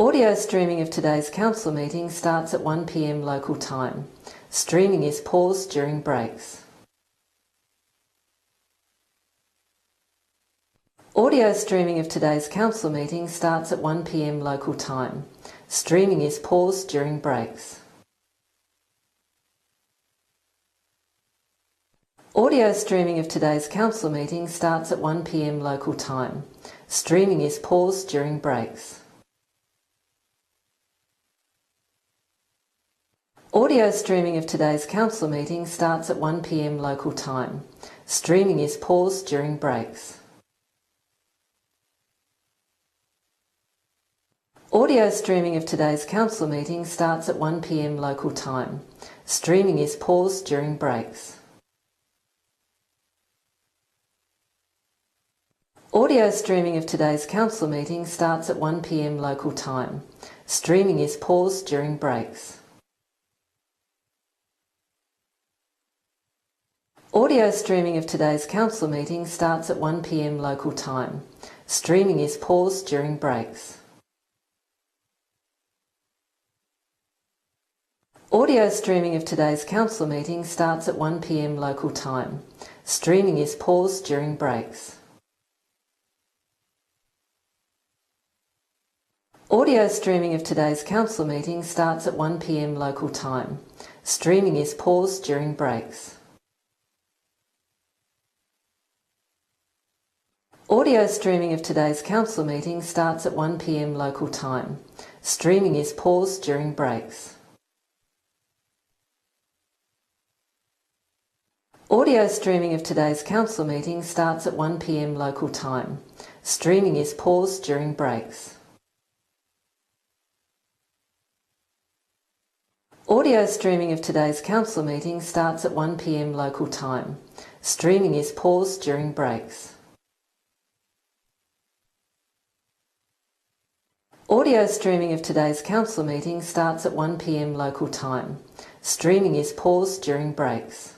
Audio streaming of today's council meeting starts at 1 p.m. local time. Streaming is paused during breaks. Audio streaming of today's council meeting starts at 1 p.m. local time. Streaming is paused during breaks. Audio streaming of today's council meeting starts at 1 p.m. local time. Streaming is paused during breaks. Audio streaming of today's council meeting starts at 1 p.m. local time. Streaming is paused during breaks. Audio streaming of today's council meeting starts at 1 p.m. local time. Streaming is paused during breaks. Audio streaming of today's council meeting starts at 1 p.m. local time. Streaming is paused during breaks. Audio streaming of today's council meeting starts at 1 p.m. local time. Streaming is paused during breaks. Audio streaming of today's council meeting starts at 1 p.m. local time. Streaming is paused during breaks. Audio streaming of today's council meeting starts at 1 p.m. local time. Streaming is paused during breaks. Audio streaming of today's council meeting starts at 1 p.m. local time. Streaming is paused during breaks. Audio streaming of today's council meeting starts at 1 p.m. local time. Streaming is paused during breaks. Audio streaming of today's council meeting starts at 1 p.m. local time. Streaming is paused during breaks. Audio streaming of today's council meeting starts at 1 p.m. local time. Streaming is paused during breaks.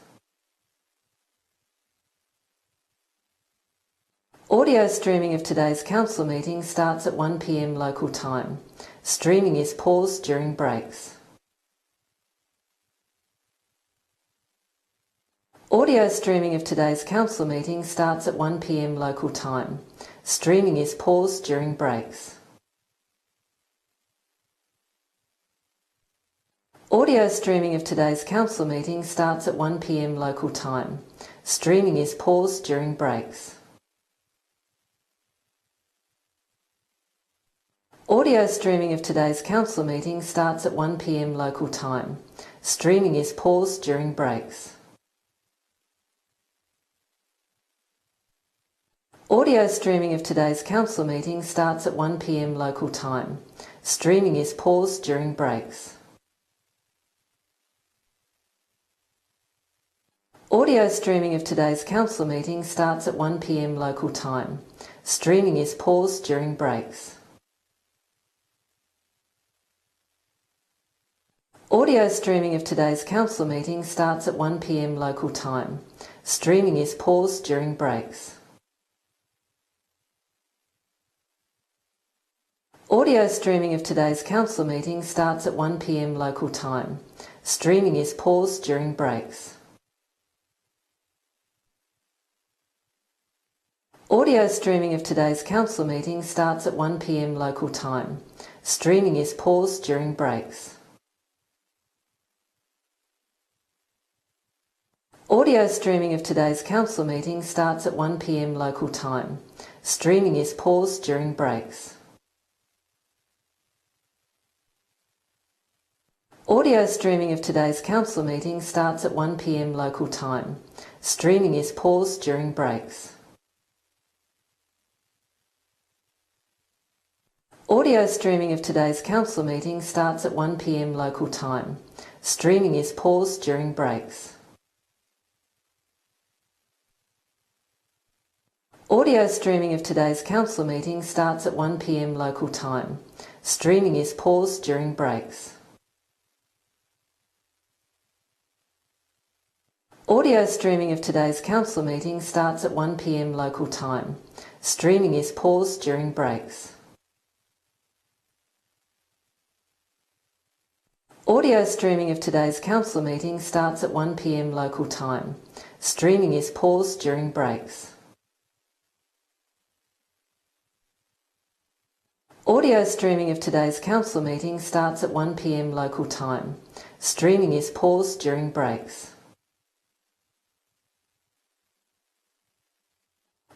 Audio streaming of today's council meeting starts at 1 p.m. local time. Streaming is paused during breaks. Audio streaming of today's council meeting starts at 1 p.m. local time. Streaming is paused during breaks. Audio streaming of today's council meeting starts at 1 p.m. local time. Streaming is paused during breaks. Audio streaming of today's council meeting starts at 1 p.m. local time. Streaming is paused during breaks. Audio streaming of today's council meeting starts at 1 p.m. local time. Streaming is paused during breaks. Audio streaming of today's council meeting starts at 1 p.m. local time. Streaming is paused during breaks. Audio streaming of today's council meeting starts at 1 p.m. local time. Streaming is paused during breaks. Audio streaming of today's council meeting starts at 1 p.m. local time. Streaming is paused during breaks. Audio streaming of today's council meeting starts at 1 p.m. local time. Streaming is paused during breaks. Audio streaming of today's council meeting starts at 1 p.m. local time. Streaming is paused during breaks. Audio streaming of today's council meeting starts at 1 p.m. local time. Streaming is paused during breaks. Audio streaming of today's council meeting starts at 1 p.m. local time. Streaming is paused during breaks. Audio streaming of today's council meeting starts at 1 p.m. local time. Streaming is paused during breaks. Audio streaming of today's council meeting starts at 1 p.m. local time. Streaming is paused during breaks. Audio streaming of today's council meeting starts at 1 p.m. local time. Streaming is paused during breaks. Audio streaming of today's council meeting starts at 1 p.m. local time. Streaming is paused during breaks.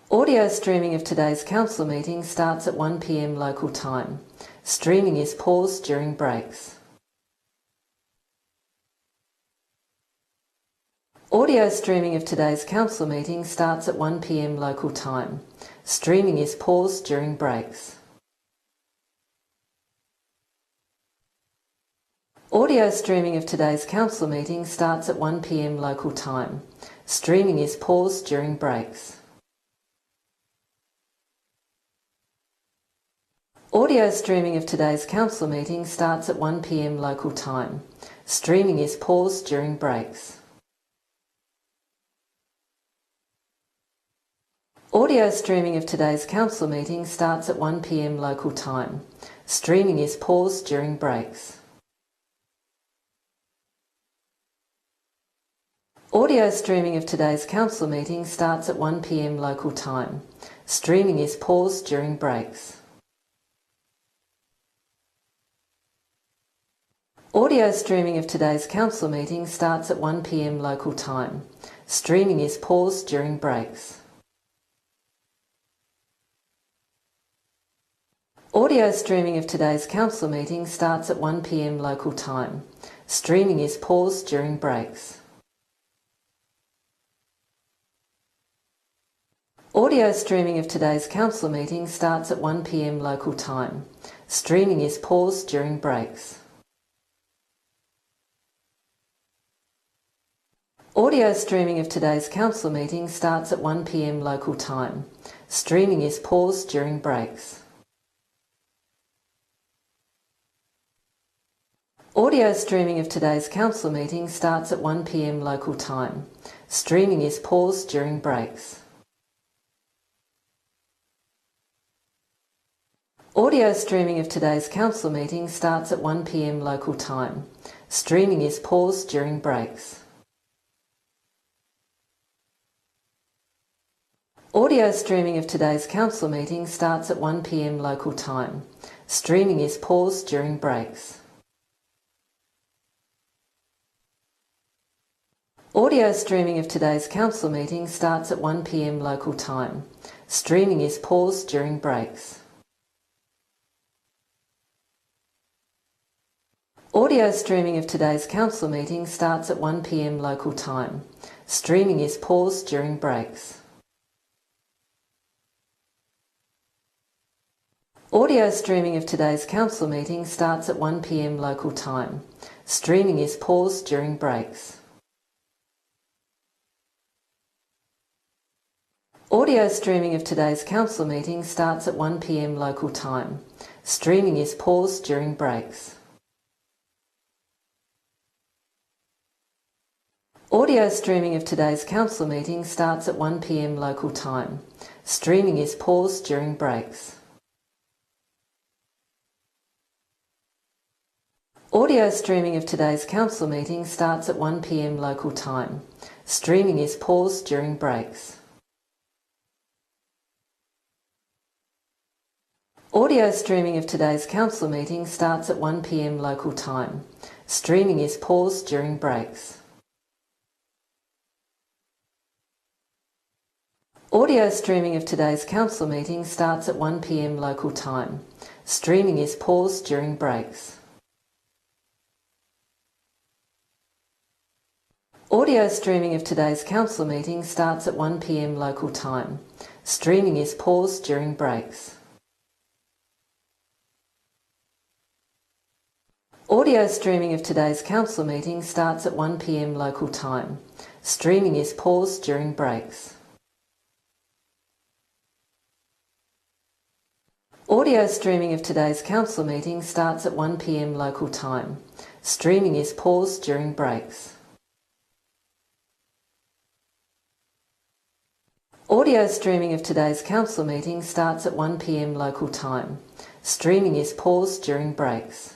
Audio streaming of today's council meeting starts at 1 p.m. local time. Streaming is paused during breaks. Audio streaming of today's council meeting starts at 1 p.m. local time. Streaming is paused during breaks. Audio streaming of today's council meeting starts at 1 p.m. local time. Streaming is paused during breaks. Audio streaming of today's council meeting starts at 1 p.m. local time. Streaming is paused during breaks. Audio streaming of today's council meeting starts at 1 p.m. local time. Streaming is paused during breaks. Audio streaming of today's council meeting starts at 1 p.m. local time. Streaming is paused during breaks. Audio streaming of today's council meeting starts at 1 p.m. local time. Streaming is paused during breaks. Audio streaming of today's council meeting starts at 1 p.m. local time. Streaming is paused during breaks. Audio streaming of today's council meeting starts at 1 p.m. local time. Streaming is paused during breaks. Audio streaming of today's council meeting starts at 1 p.m. local time. Streaming is paused during breaks. Audio streaming of today's council meeting starts at 1 p.m. local time. Streaming is paused during breaks. Audio streaming of today's council meeting starts at 1 p.m. local time. Streaming is paused during breaks. Audio streaming of today's council meeting starts at 1 p.m. local time. Streaming is paused during breaks. Audio streaming of today's council meeting starts at 1 p.m. local time. Streaming is paused during breaks. Audio streaming of today's council meeting starts at 1 p.m. local time. Streaming is paused during breaks. Audio streaming of today's council meeting starts at 1 p.m. local time. Streaming is paused during breaks. Audio streaming of today's council meeting starts at 1 p.m. local time. Streaming is paused during breaks. Audio streaming of today's council meeting starts at 1 p.m. local time. Streaming is paused during breaks. Audio streaming of today's council meeting starts at 1 p.m. local time. Streaming is paused during breaks. Audio streaming of today's council meeting starts at 1 p.m. local time. Streaming is paused during breaks. Audio streaming of today's council meeting starts at 1 p.m. local time. Streaming is paused during breaks. Audio streaming of today's council meeting starts at 1 p.m. local time. Streaming is paused during breaks. Audio streaming of today's council meeting starts at 1 p.m. local time. Streaming is paused during breaks. Audio streaming of today's council meeting starts at 1 p.m. local time. Streaming is paused during breaks. Audio streaming of today's council meeting starts at 1 p.m. local time. Streaming is paused during breaks.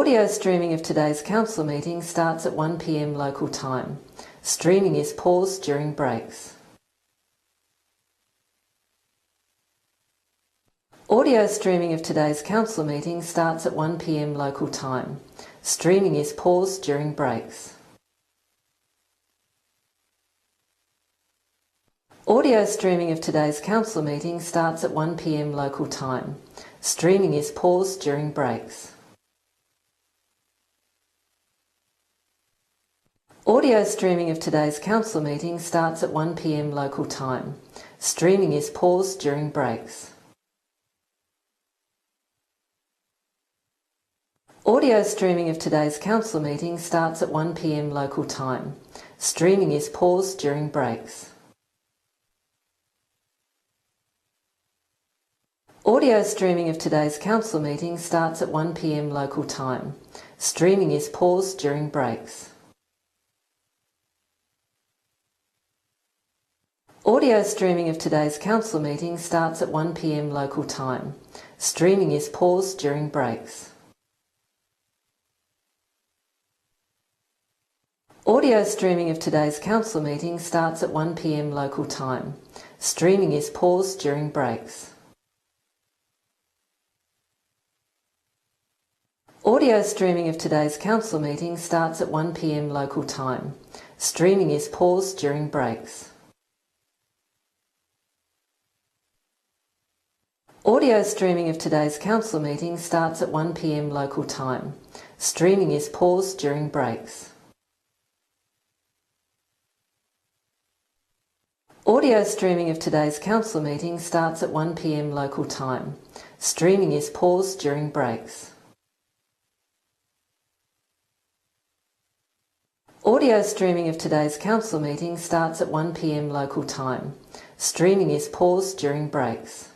Audio streaming of today's council meeting starts at 1 p.m. local time. Streaming is paused during breaks. Audio streaming of today's council meeting starts at 1 p.m. local time. Streaming is paused during breaks. Audio streaming of today's council meeting starts at 1 p.m. local time. Streaming is paused during breaks. Audio streaming of today's council meeting starts at 1 p.m. local time. Streaming is paused during breaks. Audio streaming of today's council meeting starts at 1 p.m. local time. Streaming is paused during breaks. Audio streaming of today's council meeting starts at 1 p.m. local time. Streaming is paused during breaks. Audio streaming of today's council meeting starts at 1 p.m. local time. Streaming is paused during breaks. Audio streaming of today's council meeting starts at 1 p.m. local time. Streaming is paused during breaks. Audio streaming of today's council meeting starts at 1 p.m. local time. Streaming is paused during breaks. Audio streaming of today's council meeting starts at 1 p.m. local time. Streaming is paused during breaks. Audio streaming of today's council meeting starts at 1 p.m. local time. Streaming is paused during breaks. Audio streaming of today's council meeting starts at 1 p.m. local time. Streaming is paused during breaks.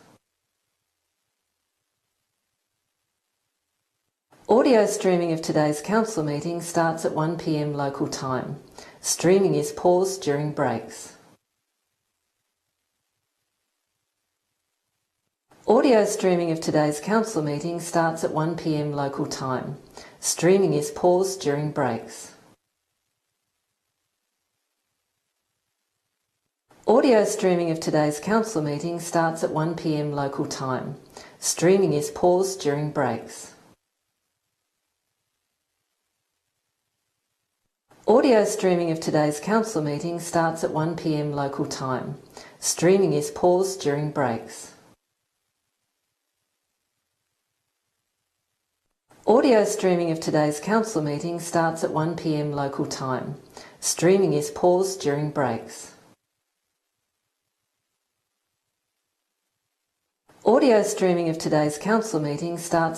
Audio streaming of today's council meeting starts at 1 p.m. local time. Streaming is paused during breaks. Audio streaming of today's council meeting starts at 1 p.m. local time. Streaming is paused during breaks. Audio streaming of today's council meeting starts at 1 p.m. local time. Streaming is paused during breaks. Audio streaming of today's council meeting starts at 1 p.m. local time. Streaming is paused during breaks. Audio streaming of today's council meeting starts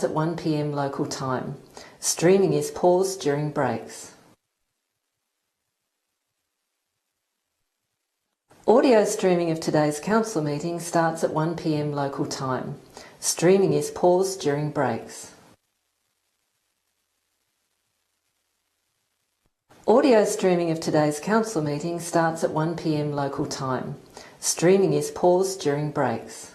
at 1 p.m. local time. Streaming is paused during breaks. Audio streaming of today's council meeting starts at 1 p.m. local time. Streaming is paused during breaks. Audio streaming of today's council meeting starts at 1 p.m. local time. Streaming is paused during breaks.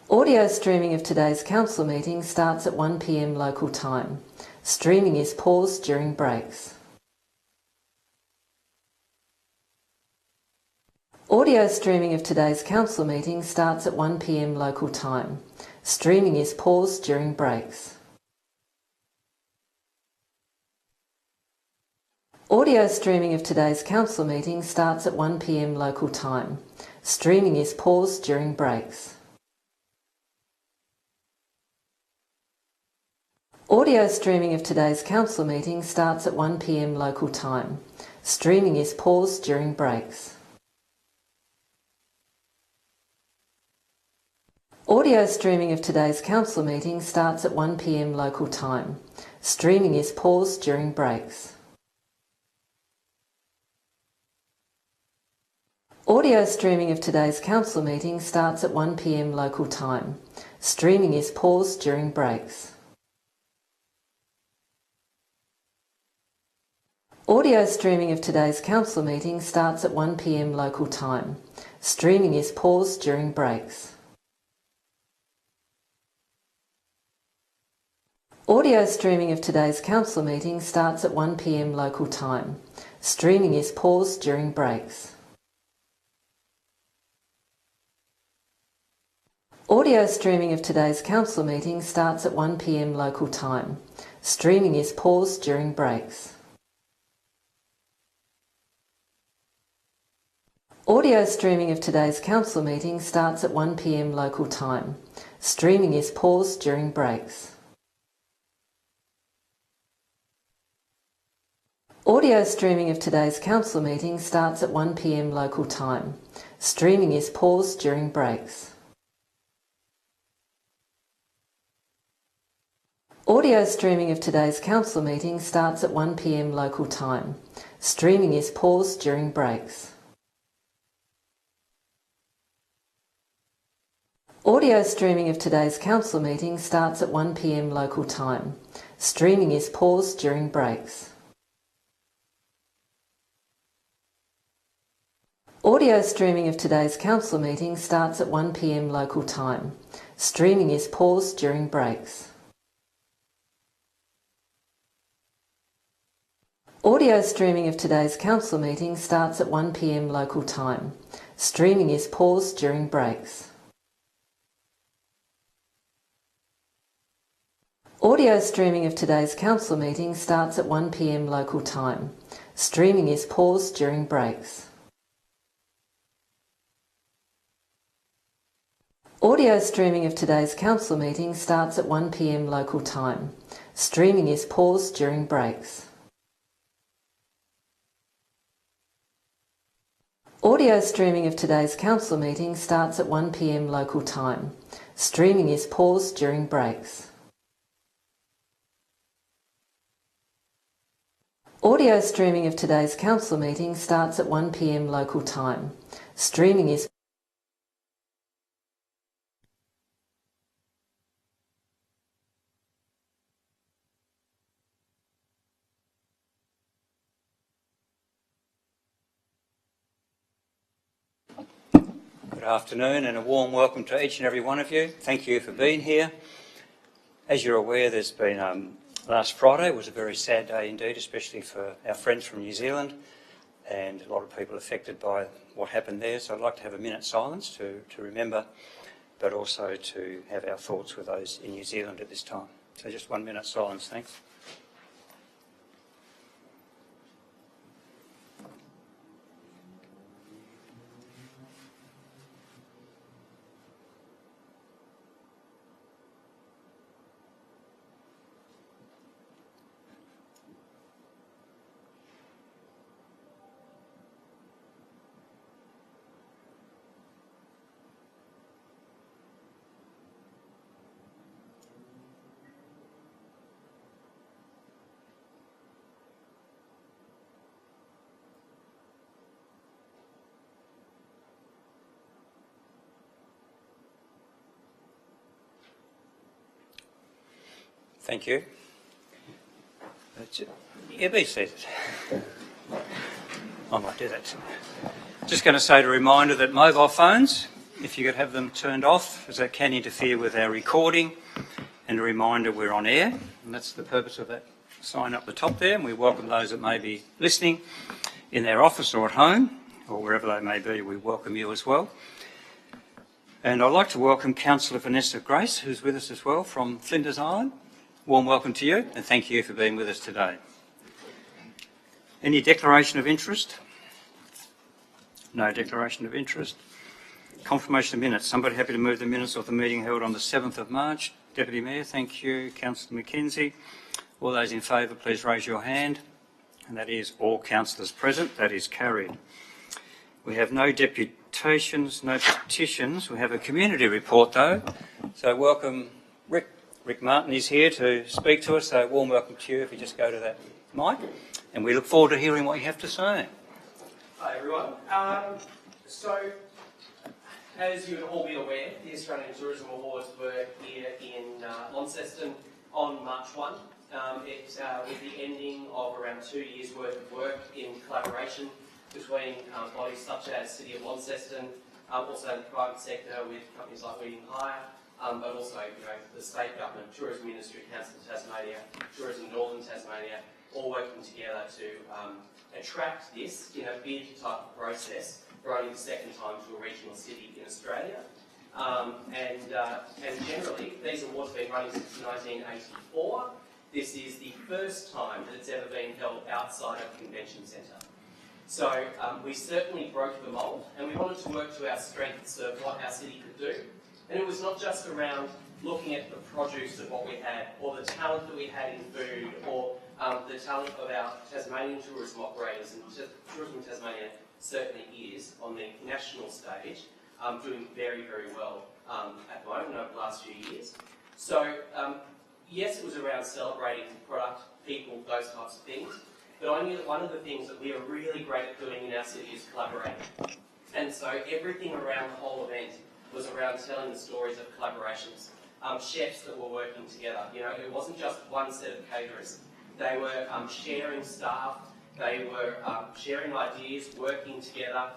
Audio streaming of today's council meeting starts at 1 p.m. local time. Streaming is paused during breaks. Audio streaming of today's council meeting starts at 1 p.m. local time. Streaming is paused during breaks. Audio streaming of today's council meeting starts at 1 p.m. local time. Streaming is paused during breaks. Audio streaming of today's council meeting starts at 1 p.m. local time. Streaming is paused during breaks. Audio streaming of today's council meeting starts at 1 p.m. local time. Streaming is paused during breaks. Audio streaming of today's council meeting starts at 1 p.m. local time. Streaming is paused during breaks. Audio streaming of today's council meeting starts at 1 p.m. local time. Streaming is paused during breaks. Audio streaming of today's council meeting starts at 1 p.m. local time. Streaming is paused during breaks. Audio streaming of today's council meeting starts at 1 p.m. local time. Streaming is paused during breaks. Audio streaming of today's council meeting starts at 1 p.m. local time. Streaming is paused during breaks. Audio streaming of today's council meeting starts at 1 p.m. local time. Streaming is paused during breaks. Audio streaming of today's council meeting starts at 1 p.m. local time. Streaming is paused during breaks. Audio streaming of today's council meeting starts at 1 p.m. local time. Streaming is paused during breaks. Audio streaming of today's council meeting starts at 1 p.m. local time. Streaming is paused during breaks. Audio streaming of today's council meeting starts at 1 p.m. local time. Streaming is paused during breaks. Audio streaming of today's council meeting starts at 1 p.m. local time. Streaming is paused during breaks. Audio streaming of today's council meeting starts at 1 p.m. local time. Streaming is paused during breaks. Audio streaming of today's council meeting starts at 1 p.m. local time. Streaming is paused during breaks. Audio streaming of today's council meeting starts at 1 p.m. local time. Streaming is paused during breaks. Audio streaming of today's council meeting starts at 1 p.m. local time. Streaming is Good afternoon and a warm welcome to each and every one of you. Thank you for being here. As you're aware, there's been last Friday was a very sad day indeed, especially for our friends from New Zealand and a lot of people affected by what happened there. So I'd like to have a minute's silence to remember, but also to have our thoughts with those in New Zealand at this time. So just 1 minute's silence, thanks. Thank you. Yeah, be seated. I might do that. Just going to say a reminder that mobile phones, if you could have them turned off, as that can interfere with our recording, and a reminder we're on air, and that's the purpose of that sign up the top there, and we welcome those that may be listening in their office or at home, or wherever they may be. We welcome you as well. And I'd like to welcome Councillor Vanessa Grace, who's with us as well from Flinders Island. Warm welcome to you, and thank you for being with us today. Any declaration of interest? No declaration of interest. Confirmation of minutes. Somebody happy to move the minutes of the meeting held on the 7th of March? Deputy Mayor, thank you. Councillor McKenzie. All those in favour, please raise your hand. And that is all councillors present. That is carried. We have no deputations, no petitions. We have a community report though. So welcome Rick. Rick Martin is here to speak to us, so warm welcome to you if you just go to that mic. And we look forward to hearing what you have to say. Hi everyone. So, as you would all be aware, the Australian Tourism Awards were here in Launceston on March 1. It's with the ending of around 2 years' worth of work in collaboration between bodies such as City of Launceston, also in the private sector with companies like Weeding Hire, but also the state government, Tourism Ministry, Council of Tasmania, Tourism Northern Tasmania, all working together to attract this in a bid type of process for only the second time to a regional city in Australia. And generally, these awards have been running since 1984. This is the first time that it's ever been held outside of a convention centre. So we certainly broke the mould, and we wanted to work to our strengths of what our city could do. And it was not just around looking at the produce of what we had, or the talent that we had in food, or the talent of our Tasmanian tourism operators, and Tourism Tasmania certainly is on the national stage, doing very, very well at the moment over the last few years. So yes, it was around celebrating product, people, those types of things, but I knew that one of the things that we are really great at doing in our city is collaborating. And so everything around the whole event was around telling the stories of collaborations. Chefs that were working together. It wasn't just one set of caterers. They were sharing staff, they were sharing ideas, working together.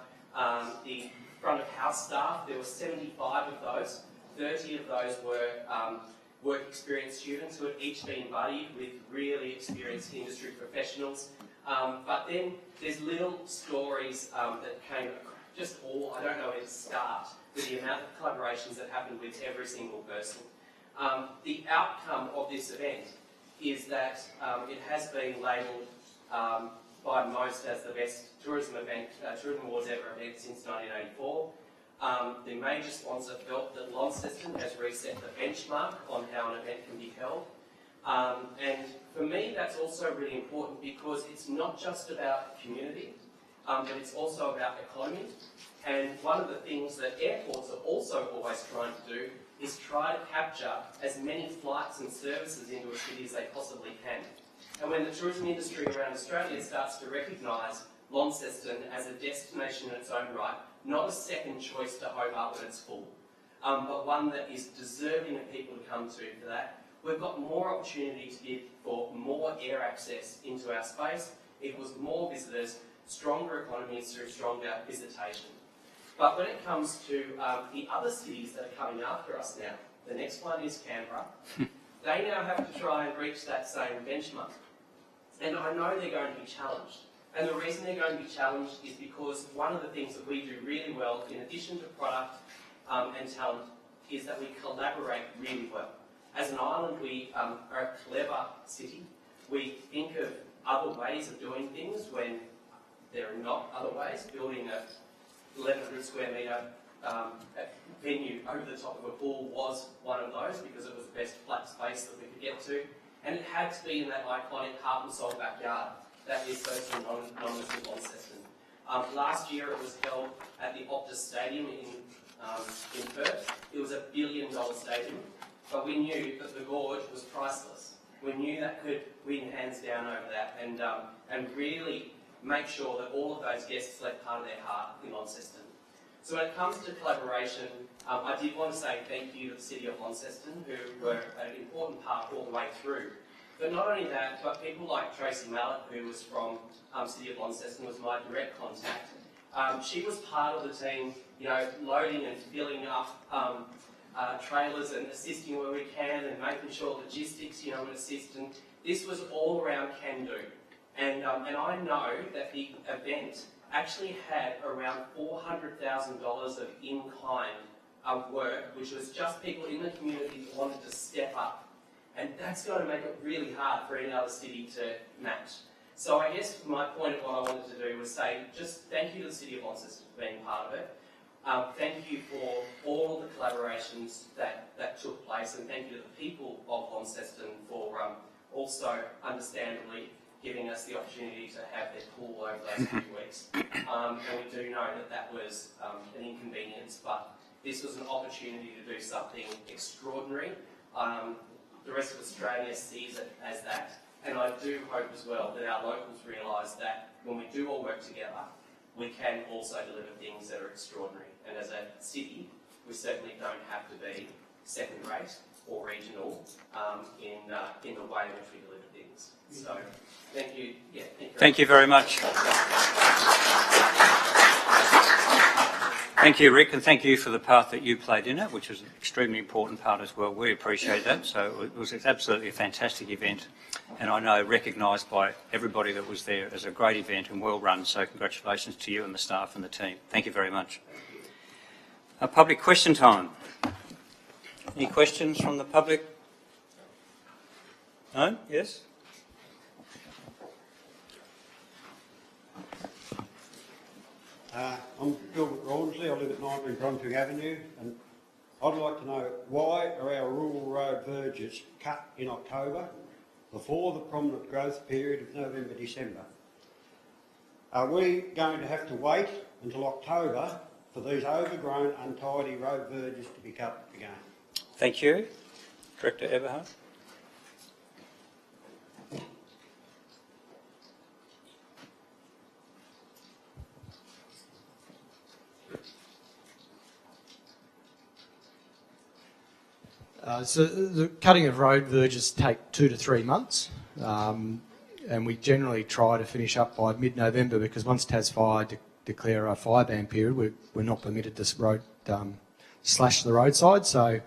The front of house staff, there were 75 of those. 30 of those were work experience students who had each been buddied with really experienced industry professionals. But then there's little stories that came just all, I don't know where to start, with the amount of collaborations that happened with every single person. The outcome of this event is that it has been labelled by most as the best tourism awards ever event since 1984. The major sponsor felt that Launceston has reset the benchmark on how an event can be held. And for me, that's also really important because it's not just about community, but it's also about economy. And one of the things that airports are also always trying to do is try to capture as many flights and services into a city as they possibly can. And when the tourism industry around Australia starts to recognise Launceston as a destination in its own right, not a second choice to Hobart when it's full, but one that is deserving of people to come to for that, we've got more opportunity to give for more air access into our space, equals more visitors, stronger economies through stronger visitation. But when it comes to the other cities that are coming after us now, the next one is Canberra, they now have to try and reach that same benchmark. And I know they're going to be challenged. And the reason they're going to be challenged is because one of the things that we do really well, in addition to product and talent, is that we collaborate really well. As an island, we are a clever city. We think of other ways of doing things when there are not other ways. Building a 1,100 square metre venue over the top of a pool was one of those because it was the best flat space that we could get to. And it had to be in that iconic heart and soul backyard that is so synonymous with Launceston. Last year it was held at the Optus Stadium in Perth. It was $1 billion stadium, but we knew that the gorge was priceless. We knew that could win hands down over that and really make sure that all of those guests left part of their heart in Launceston. So when it comes to collaboration, I did want to say thank you to the City of Launceston, who were an important part all the way through. But not only that, but people like Tracy Mallett, who was from City of Launceston, was my direct contact. She was part of the team, loading and filling up trailers and assisting where we can and making sure logistics, would assist. And this was all around can-do. And I know that the event actually had around $400,000 of in-kind work, which was just people in the community that wanted to step up. And that's going to make it really hard for any other city to match. So I guess my point of what I wanted to do was say just thank you to the City of Launceston for being part of it. Thank you for all the collaborations that took place, and thank you to the people of Launceston for also understandably giving us the opportunity to have their pool over those few weeks. And we do know that was an inconvenience, but this was an opportunity to do something extraordinary. The rest of Australia sees it as that, and I do hope as well that our locals realise that when we do all work together, we can also deliver things that are extraordinary. And as a city, we certainly don't have to be second-rate or regional in the way in which we deliver things. So, thank you. Yeah, thank you very much. Thank you, Rick, and thank you for the part that you played in it, which was an extremely important part as well. We appreciate that. So it was absolutely a fantastic event, and I know recognised by everybody that was there as a great event and well run. So congratulations to you and the staff and the team. Thank you very much. Public question time. Any questions from the public? No? Yes? I'm Gilbert Rawnsley. I live at 19 Brunswick Avenue, and I'd like to know, why are our rural road verges cut in October before the prominent growth period of November, December? Are we going to have to wait until October for these overgrown, untidy road verges to be cut again? Thank you. Director Everhart. So the cutting of road verges take 2 to 3 months, and we generally try to finish up by mid-November, because once Tas Fire declare a fire ban period, we're not permitted to slash the roadside. So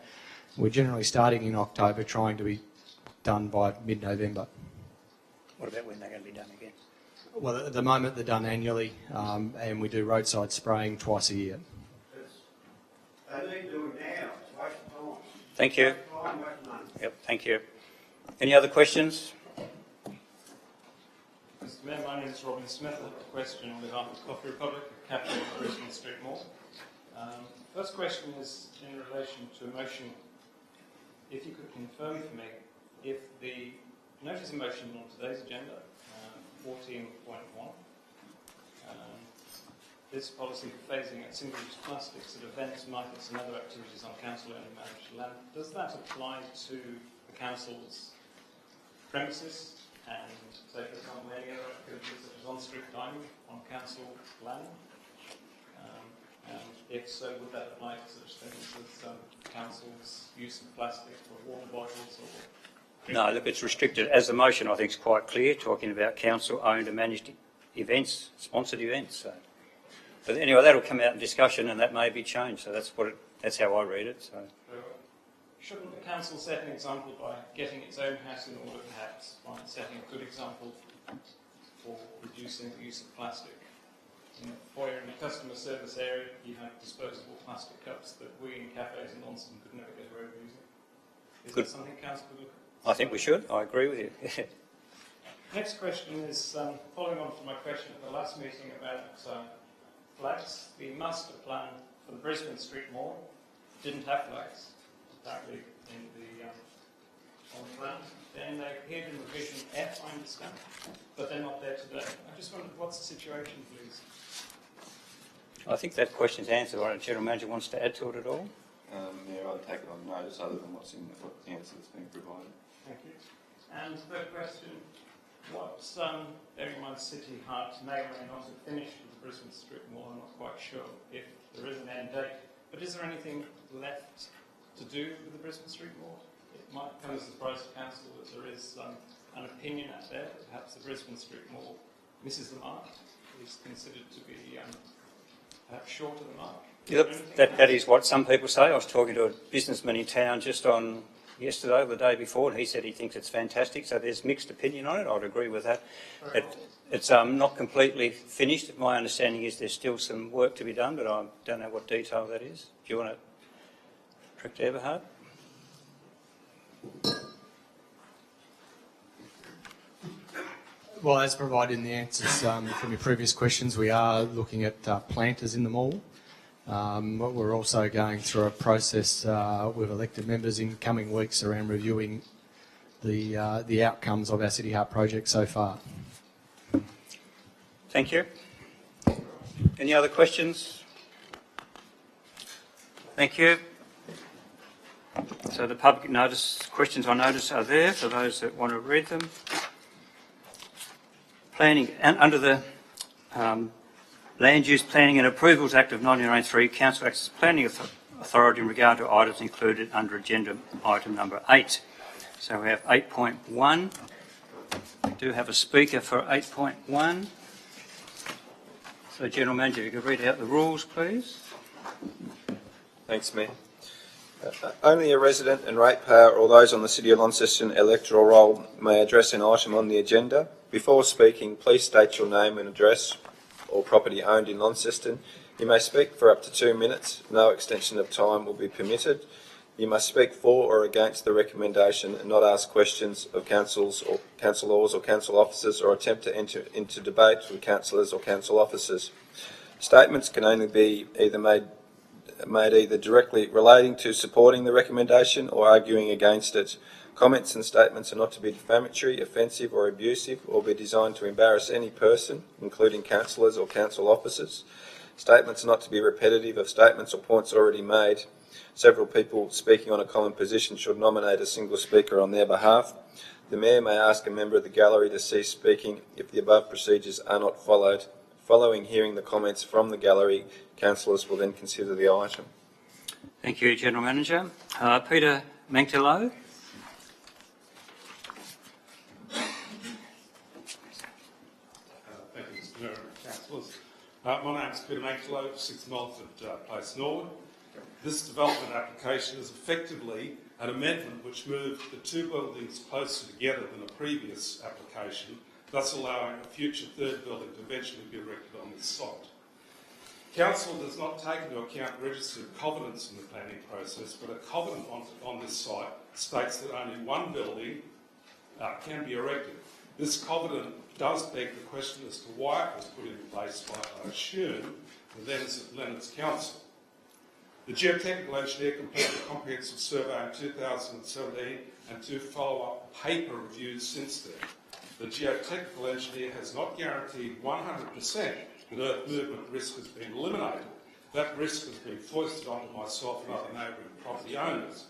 we're generally starting in October, trying to be done by mid-November. What about when they're going to be done again? Well, at the moment they're done annually, and we do roadside spraying twice a year. They need to do it now. It's a waste of time. Thank you. Waste of time, waste of money. Yep, thank you. Any other questions? Mr Mayor, my name is Robin Smith. I have a question on behalf of Coffee Republic, capital of Brisbane Street Mall. First question is in relation to a motion. If you could confirm for me if the notice of motion on today's agenda, 14.1, this policy for phasing out single-use plastics at events, markets and other activities on council-owned and managed land, does that apply to the council's premises and, say, for example, any other activities such as on-street dining on council land? And if so, would that apply to such things as council's use of plastic for water bottles or... No, look, it's restricted. As the motion, I think, is quite clear, talking about council-owned and managed events, sponsored events. So. But anyway, that'll come out in discussion, and that may be changed. So that's how I read it. So. Shouldn't the council set an example by getting its own house in order, perhaps, by setting a good example for reducing the use of plastic? In the foyer in the customer service area, you have disposable plastic cups that we in cafes in Launceston could never get away with using. Is that something council could look at? I think we should. I agree with you. Next question is following on from my question at the last meeting about flags. The master plan for the Brisbane Street Mall didn't have flags, apparently, in the on the plan. Then they appeared in revision F, I understand, but they're not there today. I just wondered, what's the situation, please? I think that question's answered. I don't know if the General Manager wants to add to it at all. Yeah, I'll take it on notice other than what's in the answer that's being provided. Thank you. And third question, what's, bearing in mind City Heart may or may not have finished with the Brisbane Street Mall, I'm not quite sure if there is an end date, but is there anything left to do with the Brisbane Street Mall? It might come as a surprise to council that there is an opinion out there that perhaps the Brisbane Street Mall misses the mark, is considered to be perhaps short of the mark. Yeah, that is what some people say. I was talking to a businessman in town just on yesterday or the day before, and he said he thinks it's fantastic. So there's mixed opinion on it. I'd agree with that. It's not completely finished. My understanding is there's still some work to be done, but I don't know what detail that is. Do you want to, Director Everhart? Well, as provided in the answers from your previous questions, we are looking at planters in the mall. We're also going through a process with elected members in coming weeks around reviewing the outcomes of our City Heart project so far. Thank you. Any other questions? Thank you. So the public notice questions I notice are there for those that want to read them. Planning and under the Land Use Planning and Approvals Act of 1993, Council acts as planning authority in regard to items included under agenda item number 8. So we have 8.1. We do have a speaker for 8.1. So General Manager, if you could read out the rules, please. Thanks, Mayor. Only a resident and ratepayer or those on the City of Launceston electoral roll may address an item on the agenda. Before speaking, please state your name and address or property owned in Launceston. You may speak for up to 2 minutes. No extension of time will be permitted. You must speak for or against the recommendation and not ask questions of councillors or council officers or attempt to enter into debate with councillors or council officers. Statements can only be either made either directly relating to supporting the recommendation or arguing against it. Comments and statements are not to be defamatory, offensive or abusive or be designed to embarrass any person, including councillors or council officers. Statements are not to be repetitive of statements or points already made. Several people speaking on a common position should nominate a single speaker on their behalf. The Mayor may ask a member of the gallery to cease speaking if the above procedures are not followed. Following hearing the comments from the gallery, councillors will then consider the item. Thank you, General Manager. Peter Mankelo. Thank you, Mr Mayor and councillors. My name is Peter Mankelo, 6 Melford Place, Norwood. This development application is effectively an amendment which moved the two buildings closer together than a previous application, thus allowing a future third building to eventually be erected on this site. Council does not take into account registered covenants in the planning process, but a covenant on this site states that only one building can be erected. This covenant does beg the question as to why it was put in place by, I assume, the then Leonard's Council. The geotechnical engineer completed a comprehensive survey in 2017 and 2 follow-up paper reviews since then. The geotechnical engineer has not guaranteed 100% that earth movement risk has been eliminated. That risk has been foisted onto myself and other neighbouring property owners.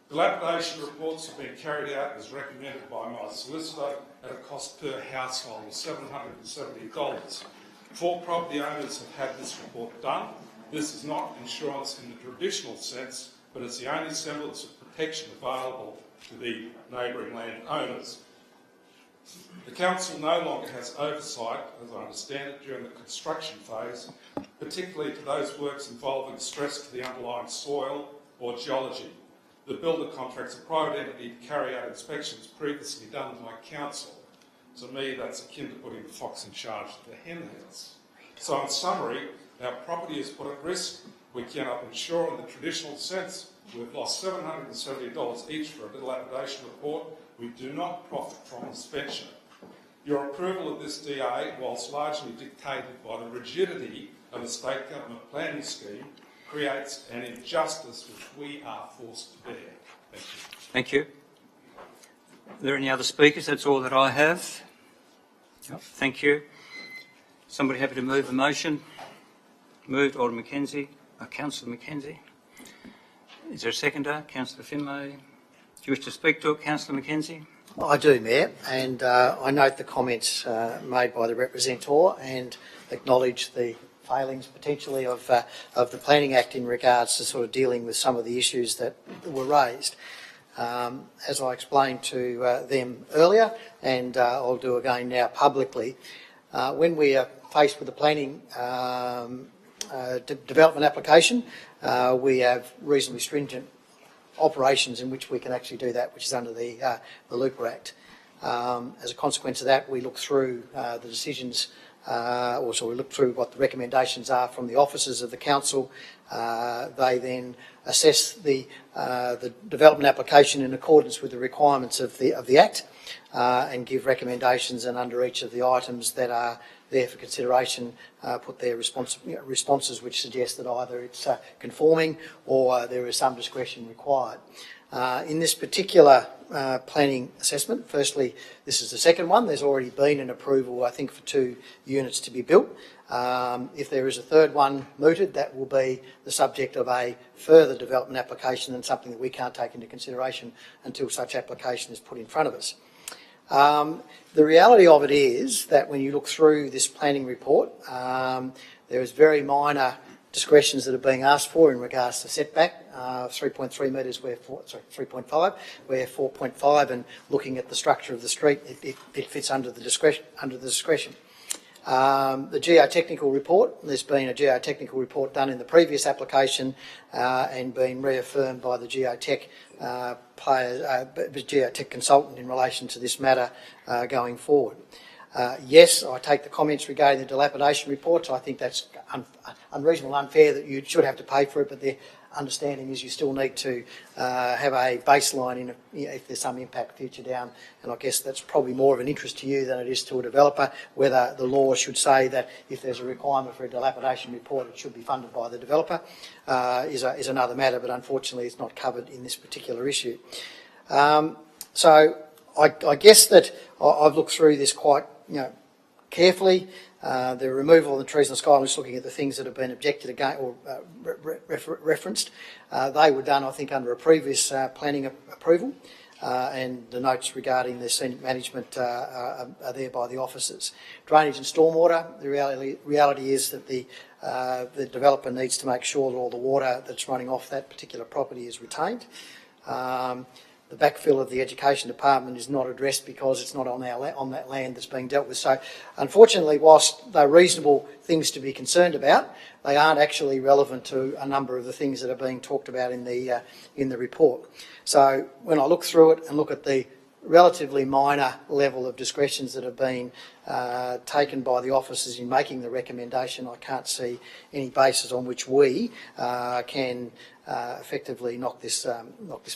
Dilapidation reports have been carried out as recommended by my solicitor at a cost per household of $770. 4 property owners have had this report done. This is not insurance in the traditional sense, but it's the only semblance of protection available to the neighbouring landowners. The Council no longer has oversight, as I understand it, during the construction phase, particularly to those works involving stress to the underlying soil or geology. The builder contracts a private entity to carry out inspections previously done by Council. To me, that's akin to putting the fox in charge of the hen house. So in summary, our property is put at risk. We cannot insure in the traditional sense. We've lost $770 each for a dilapidation report. We do not profit from this venture. Your approval of this DA, whilst largely dictated by the rigidity of a state government planning scheme, creates an injustice which we are forced to bear. Thank you. Thank you. Are there any other speakers? That's all that I have. Yep. Thank you. Somebody happy to move the motion? Moved, Alderman Mackenzie. Councillor Mackenzie. Is there a seconder? Councillor Finlay. Do you wish to speak to it, Councillor Mackenzie? I do, Mayor, and I note the comments made by the representative and acknowledge the failings potentially of the Planning Act in regards to sort of dealing with some of the issues that were raised. As I explained to them earlier, and I'll do again now publicly, when we are faced with a planning development application, we have reasonably stringent operations in which we can actually do that, which is under the Looper Act. As a consequence of that, we look through the decisions, we look through what the recommendations are from the officers of the council. They then assess the development application in accordance with the requirements of the Act and give recommendations, and under each of the items that are there for consideration, put their responses which suggest that either it's conforming or there is some discretion required. In this particular planning assessment, firstly, this is the second one. There's already been an approval, I think, for 2 units to be built. If there is a third one mooted, that will be the subject of a further development application and something that we can't take into consideration until such application is put in front of us. The reality of it is that when you look through this planning report, there is very minor discretions that are being asked for in regards to setback, 3.3 metres where 3.5, where 4.5, and looking at the structure of the street, it fits under the discretion. The geotechnical report, there's been a geotechnical report done in the previous application and been reaffirmed by the geotech geotech consultant in relation to this matter going forward. Yes, I take the comments regarding the dilapidation reports. I think that's unreasonable, unfair that you should have to pay for it, but the understanding is you still need to have a baseline if there's some impact future down, and I guess that's probably more of an interest to you than it is to a developer. Whether the law should say that if there's a requirement for a dilapidation report it should be funded by the developer is another matter, but unfortunately it's not covered in this particular issue. So I guess that I've looked through this quite carefully. The removal of the trees in the sky, I'm just looking at the things that have been objected against or referenced. They were done, I think, under a previous planning approval, and the notes regarding the scenic management are there by the officers. Drainage and stormwater, the reality is that the developer needs to make sure that all the water that's running off that particular property is retained. The backfill of the Education Department is not addressed because it's not on that land that's being dealt with. So, unfortunately, whilst they're reasonable things to be concerned about, they aren't actually relevant to a number of the things that are being talked about in the report. So, when I look through it and look at the relatively minor level of discretions that have been taken by the officers in making the recommendation, I can't see any basis on which we can effectively knock this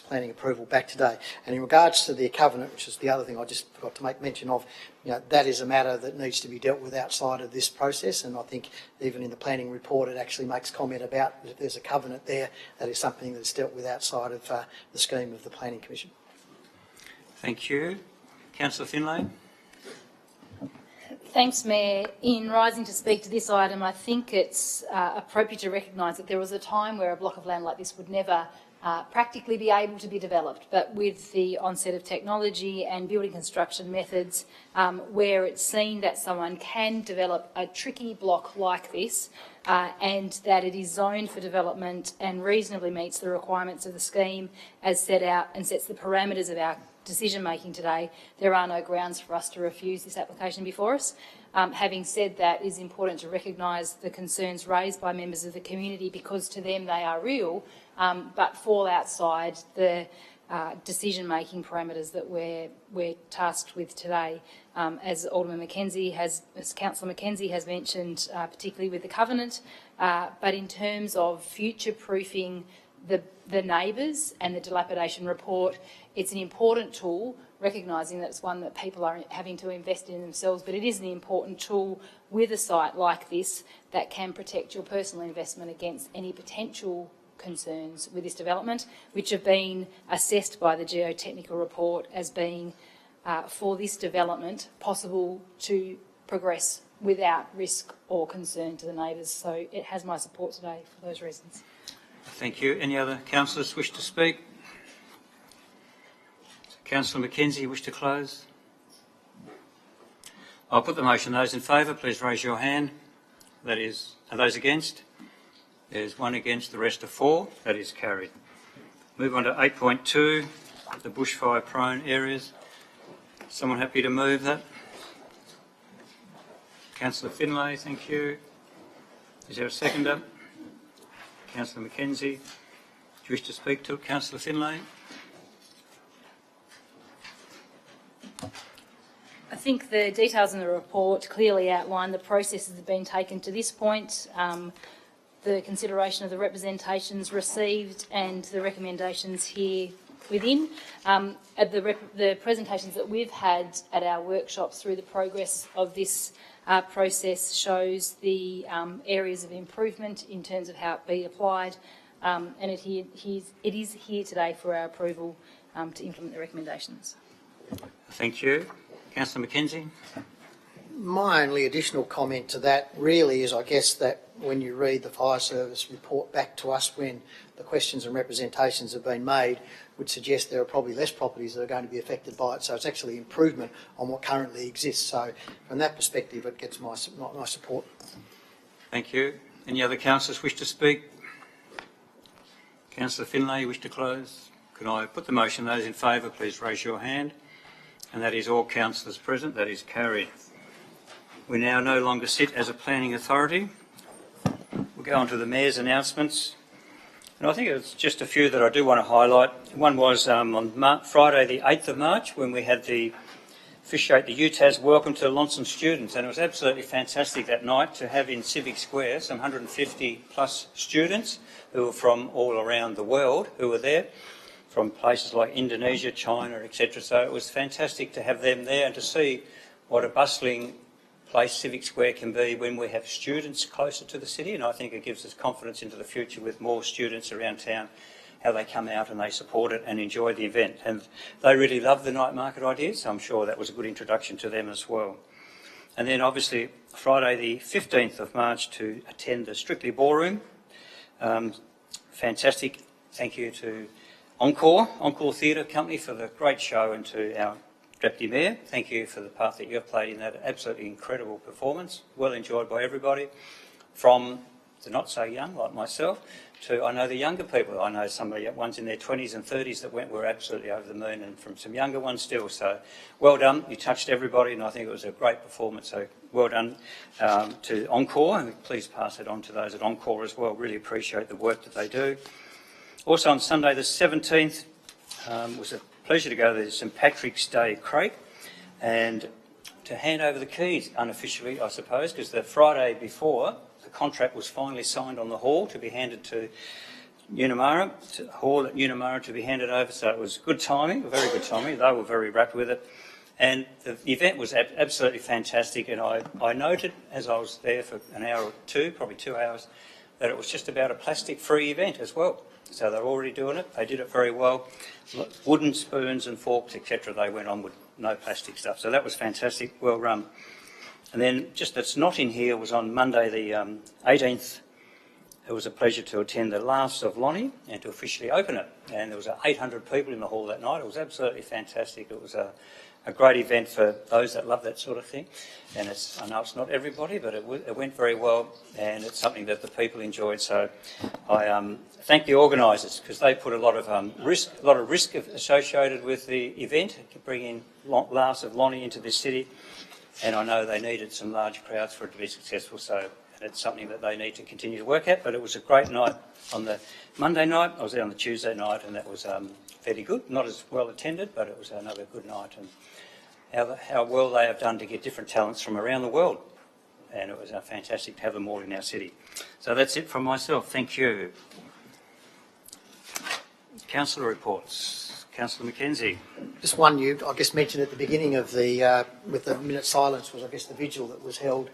planning approval back today. And in regards to the covenant, which is the other thing I just forgot to make mention of, that is a matter that needs to be dealt with outside of this process, and I think even in the planning report it actually makes comment about if there's a covenant there, that is something that's dealt with outside of the scheme of the Planning Commission. Thank you. Councillor Finlay. Thanks, Mayor. In rising to speak to this item, I think it's appropriate to recognise that there was a time where a block of land like this would never practically be able to be developed, but with the onset of technology and building construction methods, where it's seen that someone can develop a tricky block like this and that it is zoned for development and reasonably meets the requirements of the scheme as set out and sets the parameters of our decision making today, there are no grounds for us to refuse this application before us. Having said that, it is important to recognise the concerns raised by members of the community because to them they are real, but fall outside the decision making parameters that we're tasked with today. As Councillor Mackenzie has mentioned, particularly with the covenant, but in terms of future proofing the neighbours and the dilapidation report, it's an important tool, recognising that it's one that people are having to invest in themselves, but it is an important tool with a site like this that can protect your personal investment against any potential concerns with this development, which have been assessed by the geotechnical report as being, for this development, possible to progress without risk or concern to the neighbours. So it has my support today for those reasons. Thank you. Any other councillors wish to speak? Councillor Mackenzie, wish to close? I'll put the motion. Those in favour, please raise your hand. That is, are those against? There's one against, the rest are for. That is carried. Move on to 8.2, the bushfire-prone areas. Someone happy to move that? Councillor Finlay, thank you. Is there a seconder? Councillor Mackenzie. Do you wish to speak to it, Councillor Finlay? I think the details in the report clearly outline the processes that have been taken to this point, the consideration of the representations received and the recommendations here within. At the presentations that we've had at our workshops through the progress of this process shows the areas of improvement in terms of how it be applied, and it is here today for our approval to implement the recommendations. Thank you. Councillor Mackenzie. My only additional comment to that really is, I guess, that when you read the Fire Service report back to us when the questions and representations have been made, would suggest there are probably less properties that are going to be affected by it. So it's actually improvement on what currently exists. So from that perspective, it gets my support. Thank you. Any other councillors wish to speak? Councillor Finlay, you wish to close? Can I put the motion? Those in favour, please raise your hand. And that is all councillors present. That is carried. we now no longer sit as a planning authority. We'll go on to the Mayor's announcements. And I think it's just a few that I do want to highlight. One was on Friday the 8th of March when we had the officiate the UTAS Welcome to Launceston students, and it was absolutely fantastic that night to have in Civic Square some 150 plus students who were from all around the world who were there, from places like Indonesia, China, etc. So it was fantastic to have them there and to see what a bustling place Civic Square can be when we have students closer to the city, and I think it gives us confidence into the future with more students around town, how they come out and they support it and enjoy the event. And they really love the night market ideas, so I'm sure that was a good introduction to them as well. And then obviously Friday the 15th of March to attend the Strictly Ballroom. Fantastic. Thank you to Encore Theatre Company for the great show, and to our Deputy Mayor, thank you for the part that you have played in that absolutely incredible performance, well enjoyed by everybody, from the not so young like myself to, I know, the younger people. I know some of the ones in their 20s and 30s that were absolutely over the moon, and from some younger ones still. So well done, you touched everybody, and I think it was a great performance. So well done to Encore, and please pass it on to those at Encore as well. Really appreciate the work that they do. Also on Sunday the 17th was a pleasure to go to the St Patrick's Day Crate and to hand over the keys unofficially, I suppose, because the Friday before the contract was finally signed on the hall to be handed to Unamara, to the hall at Unamara to be handed over. So it was good timing, very good timing. They were very rapt with it. And the event was absolutely fantastic, and I noted as I was there for an hour or two, probably 2 hours, that it was just about a plastic-free event as well. So they're already doing it. They did it very well. Wooden spoons and forks, etc. They went on with no plastic stuff. So that was fantastic. Well run. And then just that's not in here was on Monday the 18th. It was a pleasure to attend the last of Lonnie and to officially open it. And there was 800 people in the hall that night. It was absolutely fantastic. It was a great event for those that love that sort of thing. And I know it's not everybody, but it went very well, and it's something that the people enjoyed. So I thank the organisers, because they put a lot of risk associated with the event, bringing Last of Lonnie into this city. And I know they needed some large crowds for it to be successful. So it's something that they need to continue to work at. But it was a great night on the Monday night. I was there on the Tuesday night, and that was fairly good. Not as well attended, but it was another good night. And how well they have done to get different talents from around the world. And it was fantastic to have them all in our city. So that's it from myself. Thank you. Councillor reports. Councillor Mackenzie. Just one you, I guess, mentioned at the beginning of the, with the minute silence, was, I guess, the vigil that was held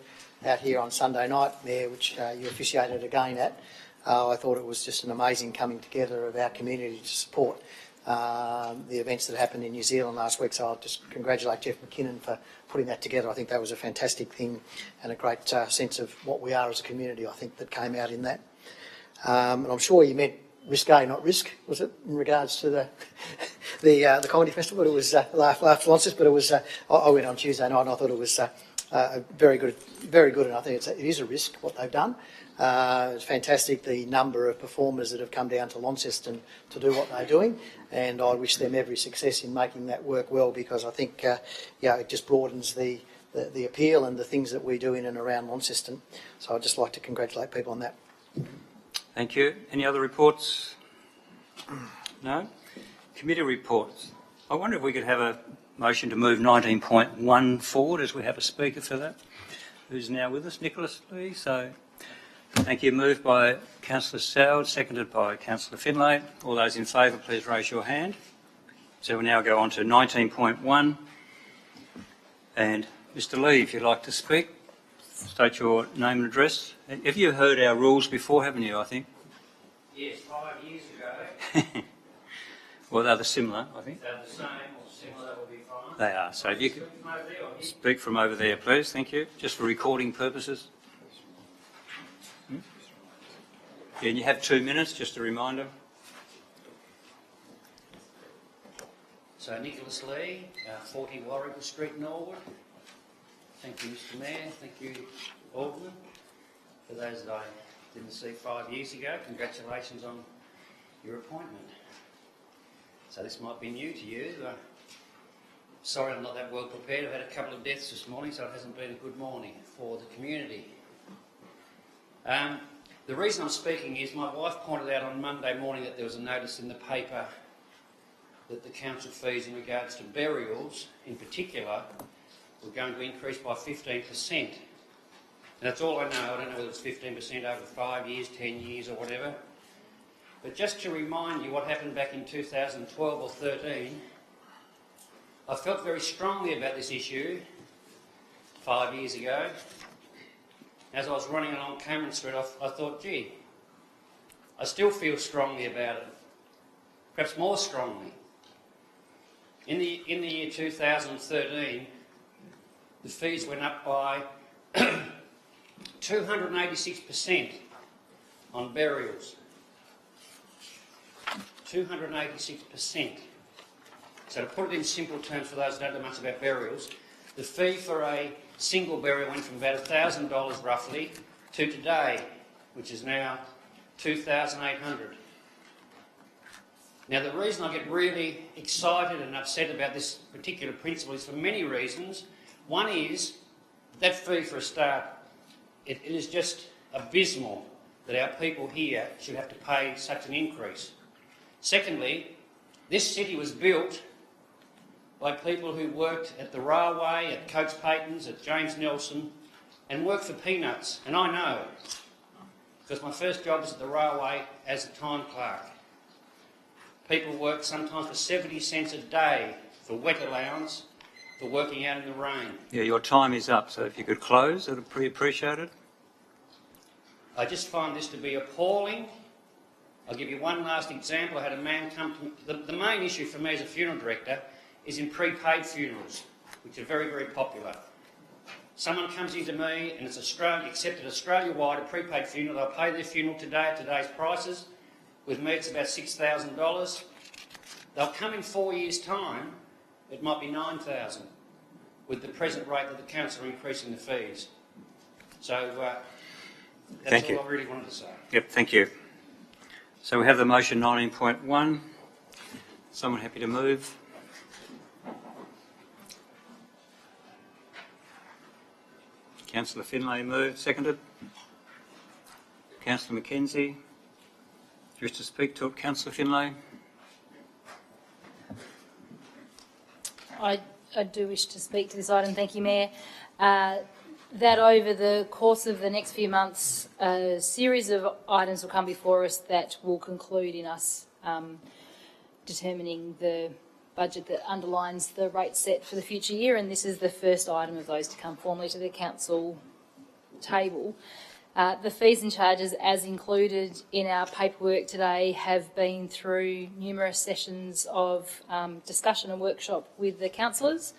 out here on Sunday night there, which you officiated again at. I thought it was just an amazing coming together of our community to support the events that happened in New Zealand last week. So I'll just congratulate Jeff McKinnon for putting that together. I think that was a fantastic thing and a great sense of what we are as a community, I think, that came out in that. And I'm sure you meant risque, not risk, was it, in regards to the comedy festival? But it was Laughs Launceston, but it was, I went on Tuesday night and I thought it was very good, and I think it is a risk what they've done. It's fantastic, the number of performers that have come down to Launceston to do what they're doing, and I wish them every success in making that work well, because I think it just broadens the appeal and the things that we do in and around Launceston. So I'd just like to congratulate people on that. Thank you. Any other reports? No? Committee reports. I wonder if we could have a motion to move 19.1 forward, as we have a speaker for that, who's now with us, Nicholas Lee. So thank you. Moved by Councillor Soward, seconded by Councillor Finlay. All those in favour, please raise your hand. So we'll now go on to 19.1. And Mr Lee, if you'd like to speak, state your name and address. Have you heard our rules before, haven't you, I think? Yes, 5 years ago. Well, they're similar, I think. They're the same or similar, that would be fine. They are. So if you could speak from over there, please. Thank you. Just for recording purposes. Yeah, and you have 2 minutes, just a reminder. So Nicholas Lee, 40 Warrigal Street, Norwood. Thank you, Mr Mayor. Thank you, Alderman. For those that I didn't see 5 years ago, congratulations on your appointment. So this might be new to you. Sorry I'm not that well prepared. I've had a couple of deaths this morning, so it hasn't been a good morning for the community. The reason I'm speaking is my wife pointed out on Monday morning that there was a notice in the paper that the council fees in regards to burials, in particular, were going to increase by 15%. And that's all I know. I don't know whether it's 15% over 5 years, 10 years or whatever. But just to remind you what happened back in 2012 or 13, I felt very strongly about this issue 5 years ago. As I was running along Cameron Street, I thought, gee, I still feel strongly about it, perhaps more strongly. In the year 2013, the fees went up by 286% on burials. 286%. So to put it in simple terms for those who don't know much about burials, the fee for a single burial went from about $1,000 roughly to today, which is now $2,800. Now the reason I get really excited and upset about this particular principle is for many reasons. One is that fee for a start, it is just abysmal that our people here should have to pay such an increase. Secondly, this city was built by people who worked at the railway, at Coates Payton's, at James Nelson, and worked for peanuts. And I know, because my first job was at the railway as a time clerk. People work sometimes for 70 cents a day for wet allowance, for working out in the rain. Yeah, your time is up, so if you could close, it would be appreciated. I just find this to be appalling. I'll give you one last example. I had a man come to me. The main issue for me as a funeral director is in prepaid funerals, which are very, very popular. Someone comes into me and it's accepted Australia-wide, a prepaid funeral. They'll pay their funeral today at today's prices. With me it's about $6,000. They'll come in 4 years' time, it might be $9,000 with the present rate that the council are increasing the fees. So that's all I really wanted to say. Yep, thank you. So we have the motion 19.1. Someone happy to move? Councillor Finlay moved. Seconded. Councillor McKenzie. Do you wish to speak to it, Councillor Finlay? I do wish to speak to this item. Thank you, Mayor. That over the course of the next few months, a series of items will come before us that will conclude in us determining the budget that underlines the rate set for the future year, and this is the first item of those to come formally to the council table. The fees and charges as included in our paperwork today have been through numerous sessions of discussion and workshop with the councillors,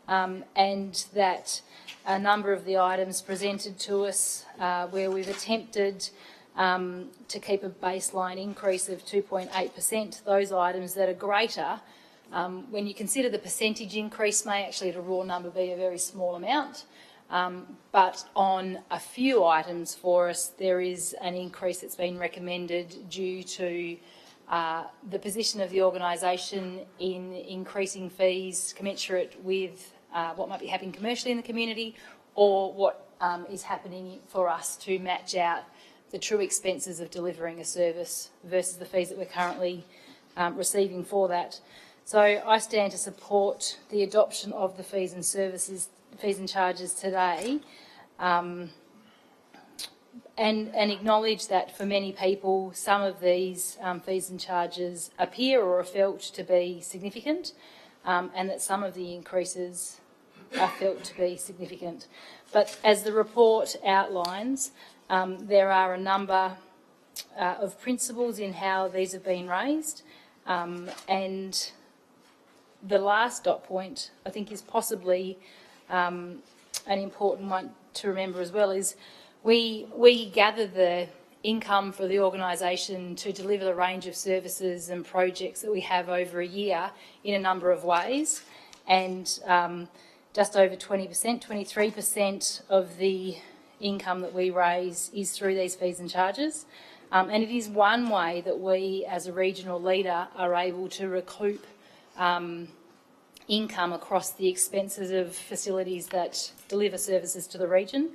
and that a number of the items presented to us where we've attempted to keep a baseline increase of 2.8%, those items that are greater, when you consider the percentage increase may actually at a raw number be a very small amount, but on a few items for us there is an increase that's been recommended due to the position of the organisation in increasing fees commensurate with what might be happening commercially in the community, or what is happening for us to match out the true expenses of delivering a service versus the fees that we're currently receiving for that. So I stand to support the adoption of the fees and charges today, and acknowledge that for many people some of these fees and charges appear or are felt to be significant, and that some of the increases are felt to be significant. But as the report outlines, there are a number of principles in how these have been raised, and the last dot point I think is possibly an important one to remember as well, is we gather the income for the organisation to deliver the range of services and projects that we have over a year in a number of ways, and just over 20%, 23% of the income that we raise is through these fees and charges, and it is one way that we as a regional leader are able to recoup income across the expenses of facilities that deliver services to the region.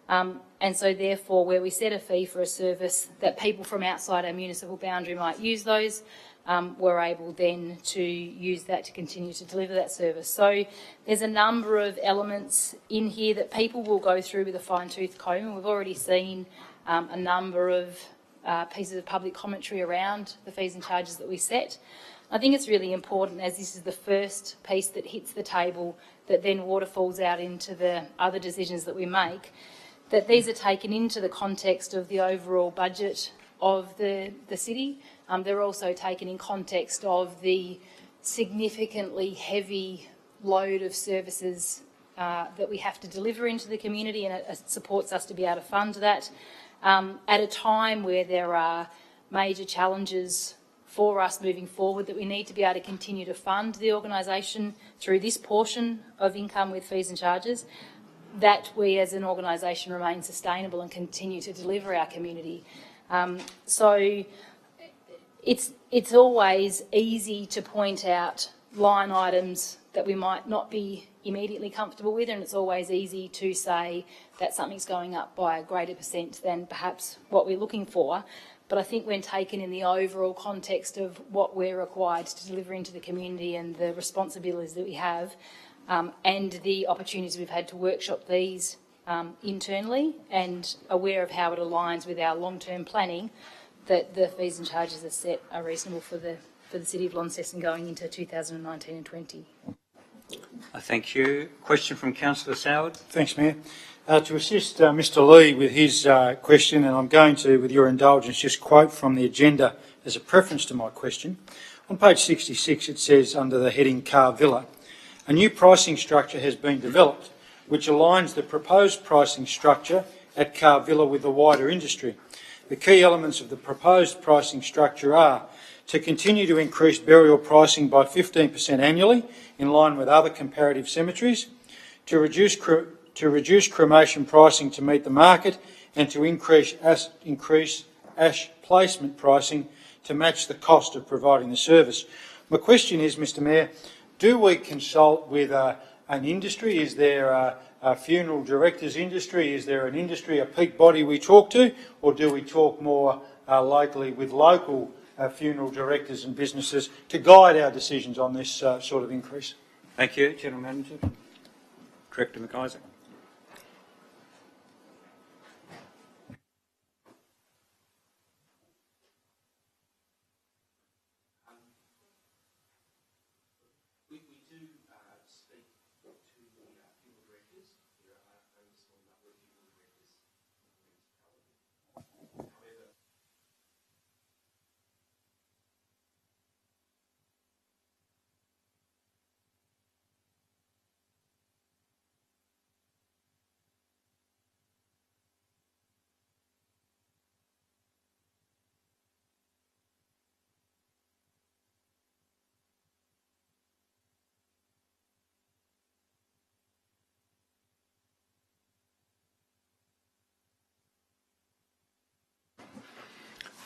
And so therefore, where we set a fee for a service that people from outside our municipal boundary might use those, we're able then to use that to continue to deliver that service. So there's a number of elements in here that people will go through with a fine-tooth comb, and we've already seen a number of pieces of public commentary around the fees and charges that we set. I think it's really important, as this is the first piece that hits the table that then waterfalls out into the other decisions that we make, that these are taken into the context of the overall budget of the city. They're also taken in context of the significantly heavy load of services that we have to deliver into the community, and it supports us to be able to fund that at a time where there are major challenges for us moving forward, that we need to be able to continue to fund the organisation through this portion of income with fees and charges, that we as an organisation remain sustainable and continue to deliver our community. So it's always easy to point out line items that we might not be immediately comfortable with, and it's always easy to say that something's going up by a greater percent than perhaps what we're looking for. But I think when taken in the overall context of what we're required to deliver into the community and the responsibilities that we have, and the opportunities we've had to workshop these internally, and aware of how it aligns with our long-term planning, that the fees and charges are set are reasonable for the City of Launceston going into 2019 and 20. Thank you. Question from Councillor Soward. Thanks, Mayor. To assist Mr Lee with his question, and I'm going to, with your indulgence, just quote from the agenda as a preference to my question. On page 66 it says, under the heading Car Villa, a new pricing structure has been developed which aligns the proposed pricing structure at Car Villa with the wider industry. The key elements of the proposed pricing structure are to continue to increase burial pricing by 15% annually, in line with other comparative cemeteries, to reduce cremation pricing to meet the market, and to increase ash placement pricing to match the cost of providing the service. My question is, Mr Mayor, do we consult with an industry? Is there a funeral directors industry? Is there an industry, a peak body we talk to? Or do we talk more locally with local funeral directors and businesses to guide our decisions on this sort of increase? Thank you. General Manager. Director McIsaac.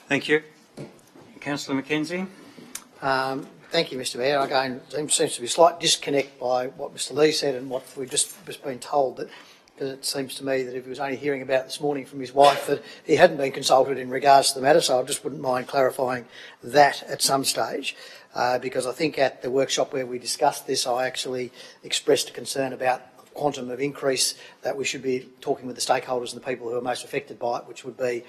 Thank you. Councillor McKenzie. Thank you, Mr Mayor. Again, there seems to be a slight disconnect by what Mr Lee said and what we've just been told, that because it seems to me that if he was only hearing about this morning from his wife that he hadn't been consulted in regards to the matter, so I just wouldn't mind clarifying that at some stage, because I think at the workshop where we discussed this, I actually expressed a concern about the quantum of increase that we should be talking with the stakeholders and the people who are most affected by it, which would be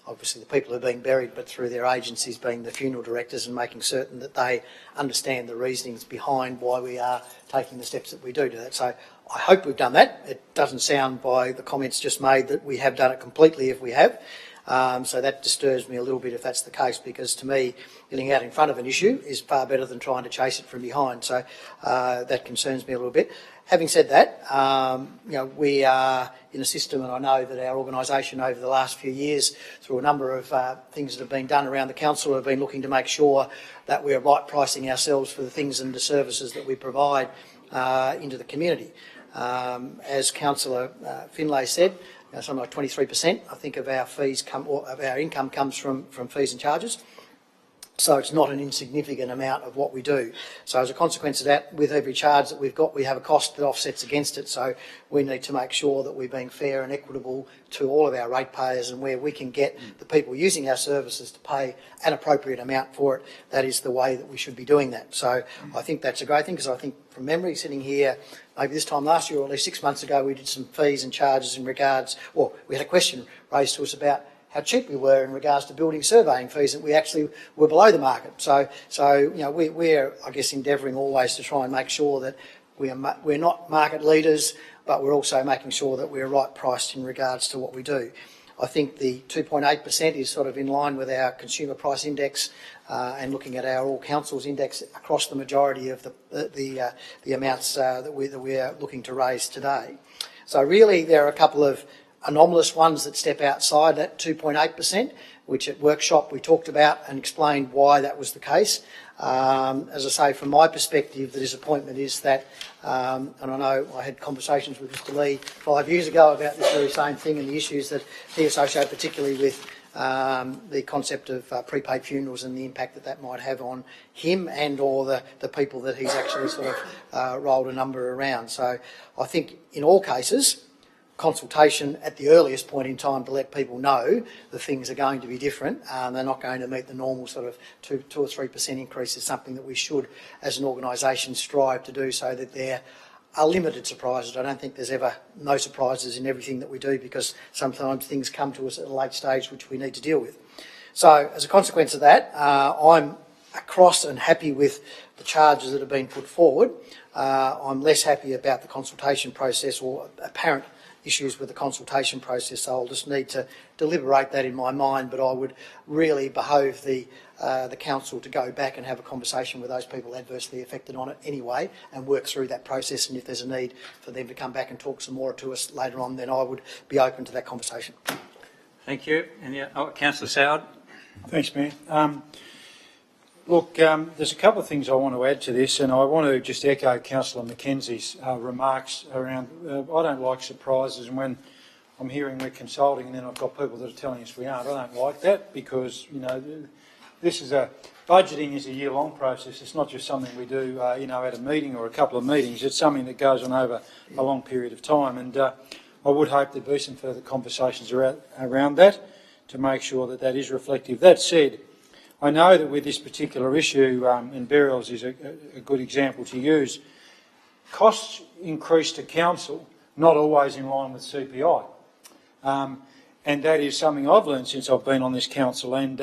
obviously the people who are being buried, but through their agencies being the funeral directors, and making certain that they understand the reasonings behind why we are taking the steps that we do that. So I hope we've done that. It doesn't sound by the comments just made that we have done it completely if we have. So that disturbs me a little bit if that's the case, because to me, getting out in front of an issue is far better than trying to chase it from behind. So that concerns me a little bit. Having said that, we are in a system, and I know that our organisation over the last few years, through a number of things that have been done around the council, have been looking to make sure that we are right pricing ourselves for the things and the services that we provide into the community. As Councillor Finlay said, something like 23%, I think, of our fees of our income comes from fees and charges. So it's not an insignificant amount of what we do. So as a consequence of that, with every charge that we've got, we have a cost that offsets against it. So we need to make sure that we're being fair and equitable to all of our ratepayers, and where we can get the people using our services to pay an appropriate amount for it, that is the way that we should be doing that. So I think that's a great thing, because I think from memory, sitting here, maybe this time last year or at least 6 months ago, we did some fees and charges in regards, or we had a question raised to us about how cheap we were in regards to building surveying fees, and we actually were below the market. So you know, we're, I guess, endeavouring always to try and make sure that we're not market leaders, but we're also making sure that we're right priced in regards to what we do. I think the 2.8% is sort of in line with our consumer price index, and looking at our all councils index across the majority of the amounts that we're looking to raise today. So really, there are a couple of anomalous ones that step outside that 2.8%, which at workshop we talked about and explained why that was the case. As I say, from my perspective, the disappointment is that, and I know I had conversations with Mr Lee 5 years ago about this very same thing and the issues that he associated particularly with the concept of prepaid funerals and the impact that that might have on him and or the people that he's actually sort of rolled a number around. So I think in all cases, consultation at the earliest point in time to let people know the things are going to be different. They're not going to meet the normal sort of 2 or 3% increase is something that we should, as an organisation, strive to do, so that there are limited surprises. I don't think there's ever no surprises in everything that we do, because sometimes things come to us at a late stage which we need to deal with. So as a consequence of that, I'm across and happy with the charges that have been put forward. I'm less happy about the consultation process, or apparent issues with the consultation process, so I'll just need to deliberate that in my mind, but I would really behove the council to go back and have a conversation with those people adversely affected on it anyway, and work through that process, and if there's a need for them to come back and talk some more to us later on, then I would be open to that conversation. Thank you. And Councillor Soward. Thanks, Mayor. Look, there's a couple of things I want to add to this, and I want to just echo Councillor Mackenzie's remarks around, I don't like surprises, and when I'm hearing we're consulting and then I've got people that are telling us we aren't, I don't like that, because, you know, budgeting is a year-long process. It's not just something we do, you know, at a meeting or a couple of meetings. It's something that goes on over a long period of time, and I would hope there'd be some further conversations around that to make sure that that is reflective. That said, I know that with this particular issue, and burials is a good example to use, costs increase to council, not always in line with CPI. And that is something I've learned since I've been on this council, and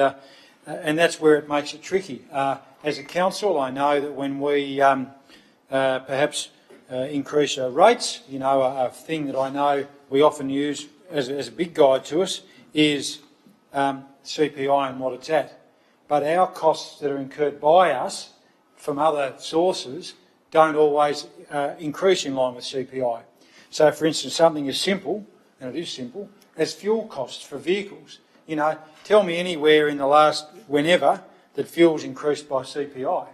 that's where it makes it tricky. As a council, I know that when we perhaps increase our rates, you know, a thing that I know we often use as a big guide to us is CPI and what it's at. But our costs that are incurred by us from other sources don't always increase in line with CPI. So, for instance, something as simple, and it is simple, as fuel costs for vehicles. You know, tell me anywhere in the last whenever that fuel's increased by CPI.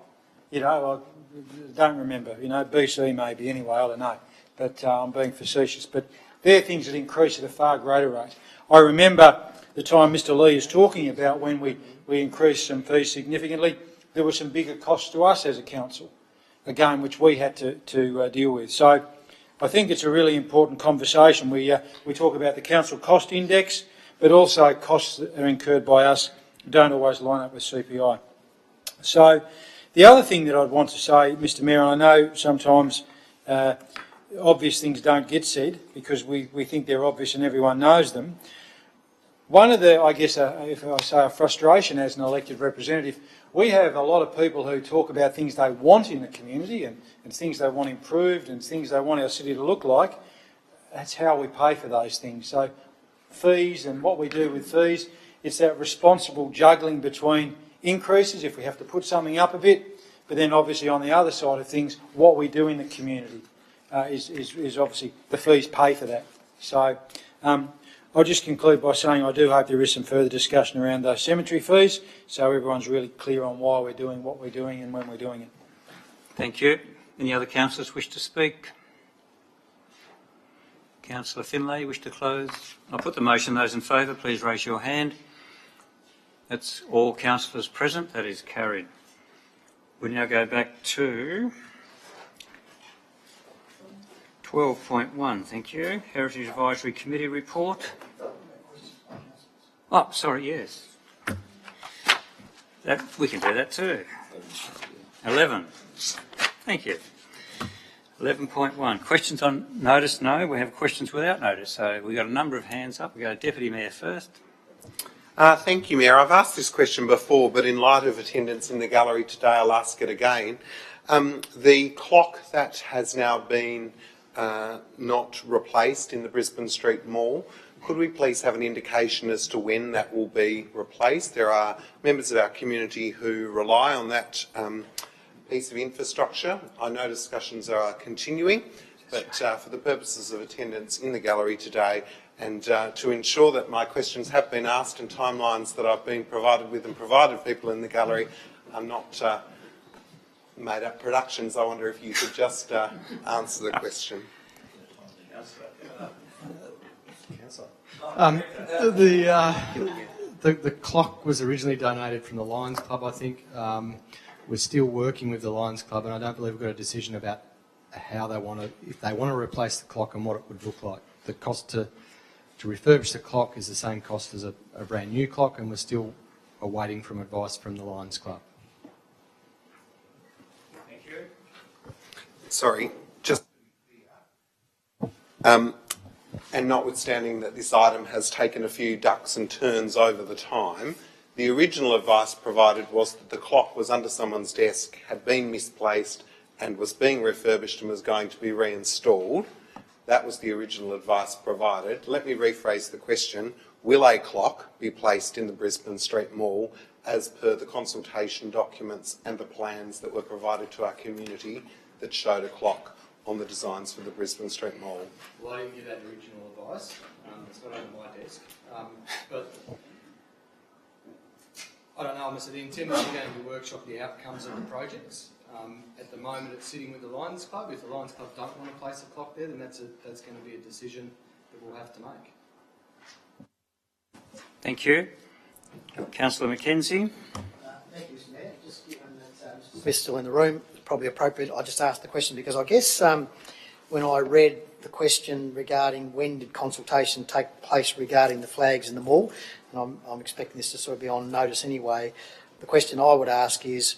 You know, I don't remember. You know, BC maybe anyway, I don't know. But I'm being facetious. But they're things that increase at a far greater rate. I remember the time Mr Lee is talking about when we increased some fees significantly, there were some bigger costs to us as a council, again, which we had to deal with. So I think it's a really important conversation. We talk about the council cost index, but also costs that are incurred by us don't always line up with CPI. So the other thing that I'd want to say, Mr Mayor, and I know sometimes obvious things don't get said because we think they're obvious and everyone knows them. One of the, I guess, if I say a frustration as an elected representative, we have a lot of people who talk about things they want in the community and things they want improved and things they want our city to look like. That's how we pay for those things. So fees and what we do with fees, it's that responsible juggling between increases if we have to put something up a bit, but then obviously on the other side of things, what we do in the community is obviously the fees pay for that. So I'll just conclude by saying I do hope there is some further discussion around those cemetery fees so everyone's really clear on why we're doing what we're doing and when we're doing it. Thank you. Any other councillors wish to speak? Councillor Finlay, wish to close? I'll put the motion. Those in favour, please raise your hand. That's all councillors present. That is carried. We now go back to 12.1. Thank you. Heritage Advisory Committee report. Oh, sorry, yes. We can do that too. 11. Thank you. 11.1. Questions on notice? No. We have questions without notice. So we've got a number of hands up. We've got Deputy Mayor first. Thank you, Mayor. I've asked this question before, but in light of attendance in the gallery today, I'll ask it again. The clock that has now been not replaced in the Brisbane Street Mall, could we please have an indication as to when that will be replaced? There are members of our community who rely on that piece of infrastructure. I know discussions are continuing, but for the purposes of attendance in the gallery today, and to ensure that my questions have been asked and timelines that I've been provided with and provided people in the gallery are not made up productions, I wonder if you could just answer the question. The clock was originally donated from the Lions Club, I think. We're still working with the Lions Club, and I don't believe we've got a decision about how they want to, if they want to replace the clock and what it would look like. The cost to refurbish the clock is the same cost as a brand new clock, and we're still awaiting from advice from the Lions Club. Thank you. Sorry, just and notwithstanding that this item has taken a few ducks and turns over the time, the original advice provided was that the clock was under someone's desk, had been misplaced and was being refurbished and was going to be reinstalled. That was the original advice provided. Let me rephrase the question. Will a clock be placed in the Brisbane Street Mall as per the consultation documents and the plans that were provided to our community that showed a clock on the designs for the Brisbane Street Mall? Well, I didn't give that original advice. It's not under my desk. But I don't know, Mr. The intent is we're going to workshop the outcomes of the projects. At the moment, it's sitting with the Lions Club. If the Lions Club don't want to place a clock there, then that's going to be a decision that we'll have to make. Thank you. Councillor McKenzie. Thank you, Mr. Mayor. Just given that Mr. Smith's still in the room, it's probably appropriate I just asked the question because I guess when I read the question regarding when did consultation take place regarding the flags in the mall, and I'm expecting this to sort of be on notice anyway, the question I would ask is,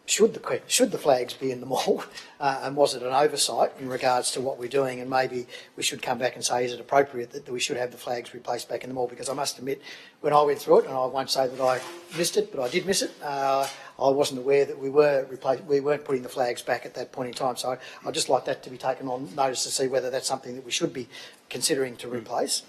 should the flags be in the mall, and was it an oversight in regards to what we're doing, and maybe we should come back and say, is it appropriate that we should have the flags replaced back in the mall? Because I must admit, when I went through it, and I won't say that I missed it, but I did miss it, I wasn't aware that we weren't putting the flags back at that point in time. So I'd just like that to be taken on notice to see whether that's something that we should be considering to replace.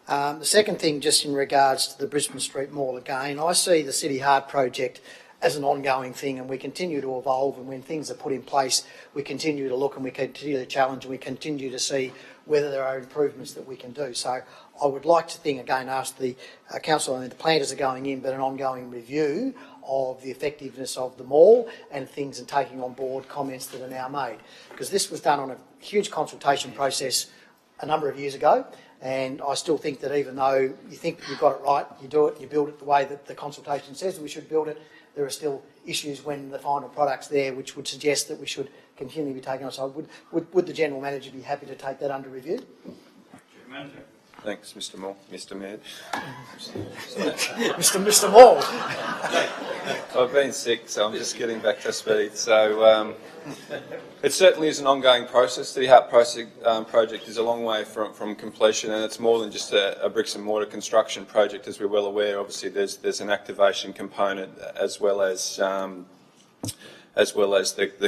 The second thing, just in regards to the Brisbane Street Mall again, I see the City Heart project as an ongoing thing, and we continue to evolve, and when things are put in place we continue to look and we continue to challenge and we continue to see whether there are improvements that we can do. So I would like to think, again, ask the council, I mean the planters are going in, but an ongoing review of the effectiveness of the mall and things, and taking on board comments that are now made. Because this was done on a huge consultation process a number of years ago, and I still think that even though you think you've got it right, you do it, you build it the way that the consultation says we should build it, there are still issues when the final product's there which would suggest that we should continually be taking on. So would the General Manager be happy to take that under review? Thanks, Mr. Moore. Mr. Mayor. Mr. Moore. I've been sick, so I'm just getting back to speed. So it certainly is an ongoing process. The Heart project is a long way from completion, and it's more than just a bricks and mortar construction project, as we're well aware. Obviously, there's an activation component as well as the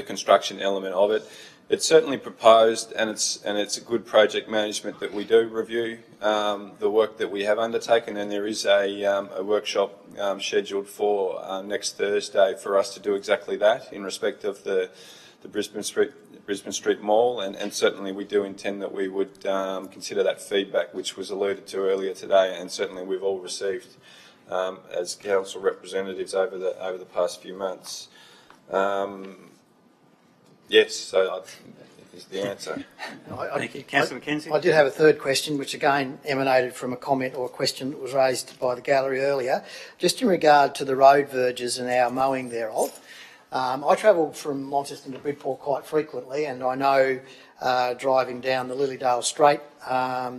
construction element of it. It's certainly proposed, and it's a good project management that we do review the work that we have undertaken, and there is a workshop scheduled for next Thursday for us to do exactly that in respect of the Brisbane Street Mall, and certainly we do intend that we would consider that feedback which was alluded to earlier today, and certainly we've all received as council representatives over the past few months. Yes, so I think is the answer. Thank you. Councillor Mackenzie. I did have a third question, which again emanated from a comment or a question that was raised by the gallery earlier, just in regard to the road verges and our mowing thereof. I travel from Launceston to Bridport quite frequently, and I know driving down the Lilydale Strait,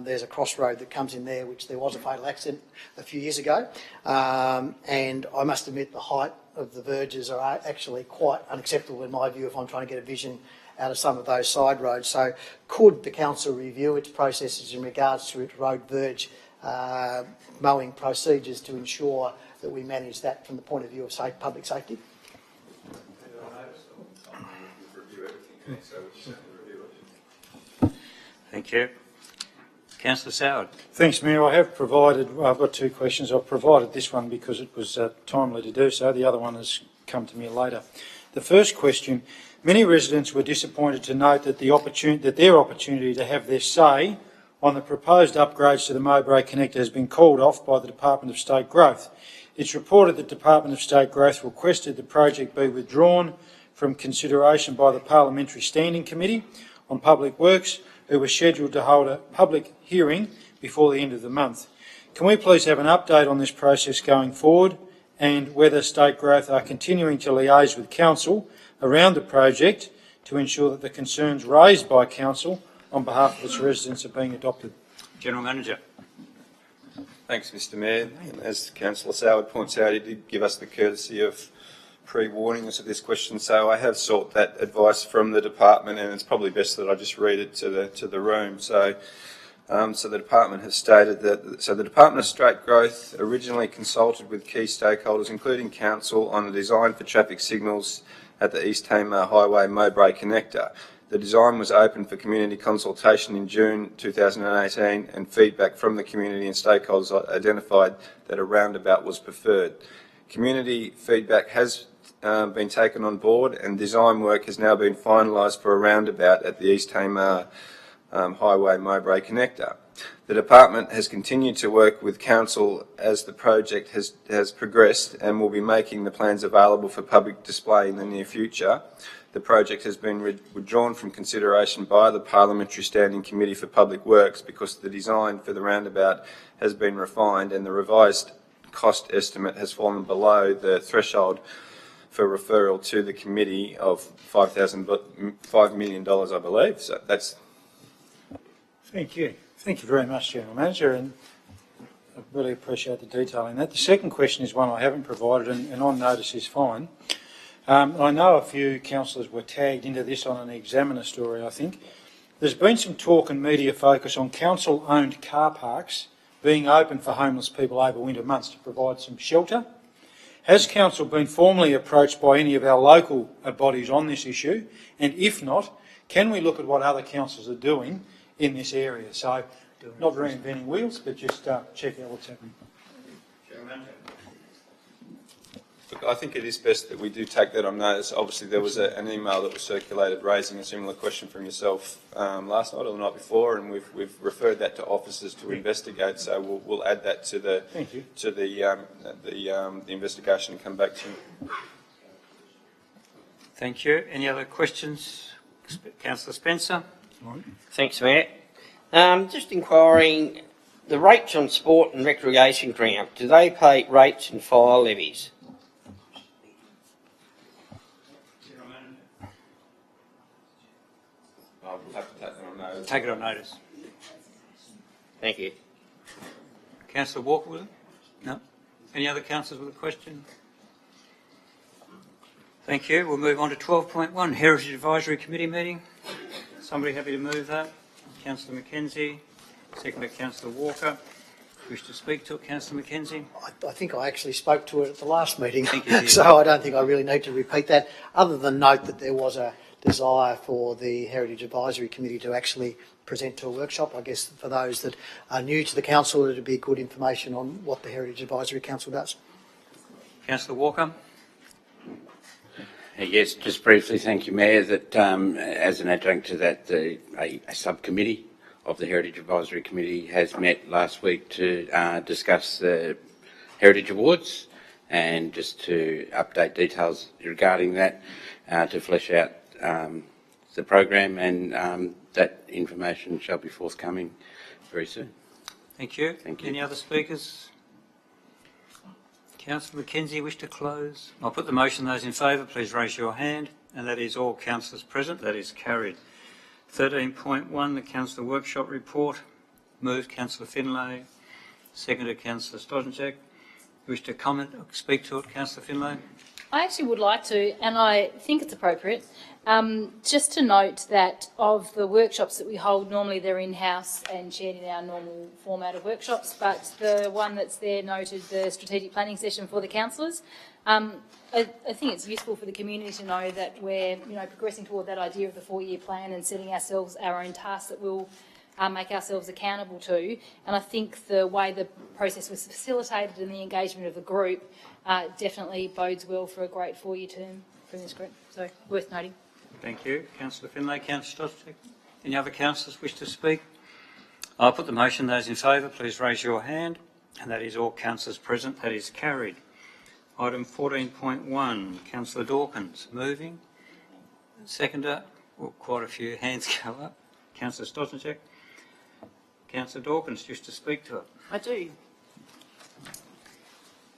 there's a crossroad that comes in there, which there was a fatal accident a few years ago, and I must admit the height of the verges are actually quite unacceptable in my view if I'm trying to get a vision out of some of those side roads. So could the council review its processes in regards to its road verge mowing procedures to ensure that we manage that from the point of view of public safety? Thank you. Councillor Soward. Thanks, Mayor. I have provided, I've got two questions. I've provided this one because it was timely to do so. The other one has come to me later. The first question, many residents were disappointed to note that their opportunity to have their say on the proposed upgrades to the Mowbray Connector has been called off by the Department of State Growth. It's reported that the Department of State Growth requested the project be withdrawn from consideration by the Parliamentary Standing Committee on Public Works, who was scheduled to hold a public hearing before the end of the month. Can we please have an update on this process going forward and whether State Growth are continuing to liaise with Council around the project to ensure that the concerns raised by Council on behalf of its residents are being adopted? General Manager. Thanks, Mr Mayor. And as Councillor Soward points out, he did give us the courtesy of pre-warning us of this question, so I have sought that advice from the department, and it's probably best that I just read it to the room. So the department has stated that the Department of State Growth originally consulted with key stakeholders, including Council, on a design for traffic signals at the East Tamar Highway Mowbray Connector. The design was open for community consultation in June 2018, and feedback from the community and stakeholders identified that a roundabout was preferred. Community feedback has been taken on board, and design work has now been finalised for a roundabout at the East Tamar Highway Mowbray Connector. The department has continued to work with Council as the project has progressed, and will be making the plans available for public display in the near future. The project has been withdrawn from consideration by the Parliamentary Standing Committee for Public Works because the design for the roundabout has been refined and the revised cost estimate has fallen below the threshold for referral to the committee of $5 million, I believe. So that's. Thank you. Thank you very much, General Manager, and I really appreciate the detail in that. The second question is one I haven't provided, and on notice is fine. I know a few councillors were tagged into this on an Examiner story, I think. There's been some talk and media focus on council-owned car parks being open for homeless people over winter months to provide some shelter. Has Council been formally approached by any of our local bodies on this issue? And if not, can we look at what other councils are doing in this area? So, not reinventing wheels, but just check out what's happening. Look, I think it is best that we do take that on notice. Obviously, there was an email that was circulated raising a similar question from yourself last night or the night before, and we've referred that to officers to investigate. So we'll add that to the investigation and come back to you. Thank you. Any other questions? Councillor Spencer. Thanks, Mayor. Just inquiring, the rates on sport and recreation ground, do they pay rates and fire levies? We'll have to take that on notice. Take it on notice. Thank you. Councillor Walker with it? No? Any other councillors with a question? Thank you. We'll move on to 12.1, Heritage Advisory Committee meeting. Somebody happy to move that? Councillor Mackenzie, seconded Councillor Walker. Wish to speak to it, Councillor Mackenzie? I think I actually spoke to it at the last meeting, you so I don't think I really need to repeat that, other than note that there was a desire for the Heritage Advisory Committee to actually present to a workshop. I guess for those that are new to the council, it would be good information on what the Heritage Advisory Council does. Councillor Walker? Yes, just briefly, thank you, Mayor, that as an adjunct to that, a subcommittee of the Heritage Advisory Committee has met last week to discuss the Heritage Awards, and just to update details regarding that, to flesh out the program, and that information shall be forthcoming very soon. Thank you. Thank you. Any other speakers? Councillor McKenzie, wish to close? I'll put the motion. Those in favour, please raise your hand. And that is all councillors present. That is carried. 13.1, the councillor workshop report. Moved Councillor Finlay. Seconded Councillor Stojanchek. Wish to comment or speak to it, Councillor Finlay? I actually would like to, and I think it's appropriate, just to note that of the workshops that we hold, normally they're in-house and shared in our normal format of workshops, but the one that's there noted, the strategic planning session for the councillors, I think it's useful for the community to know that we're progressing toward that idea of the 4-year plan and setting ourselves our own tasks that we'll make ourselves accountable to. And I think the way the process was facilitated and the engagement of the group definitely bodes well for a great 4-year term from this group. So, worth noting. Thank you. Councillor Finlay. Councillor Stojanchek. Any other councillors wish to speak? I'll put the motion. Those in favour, please raise your hand. And that is all councillors present. That is carried. Item 14.1, Councillor Dawkins. Moving. Seconder. Well, quite a few hands go up. Councillor Stojanchek. Councillor Dawkins, just to speak to it. I do.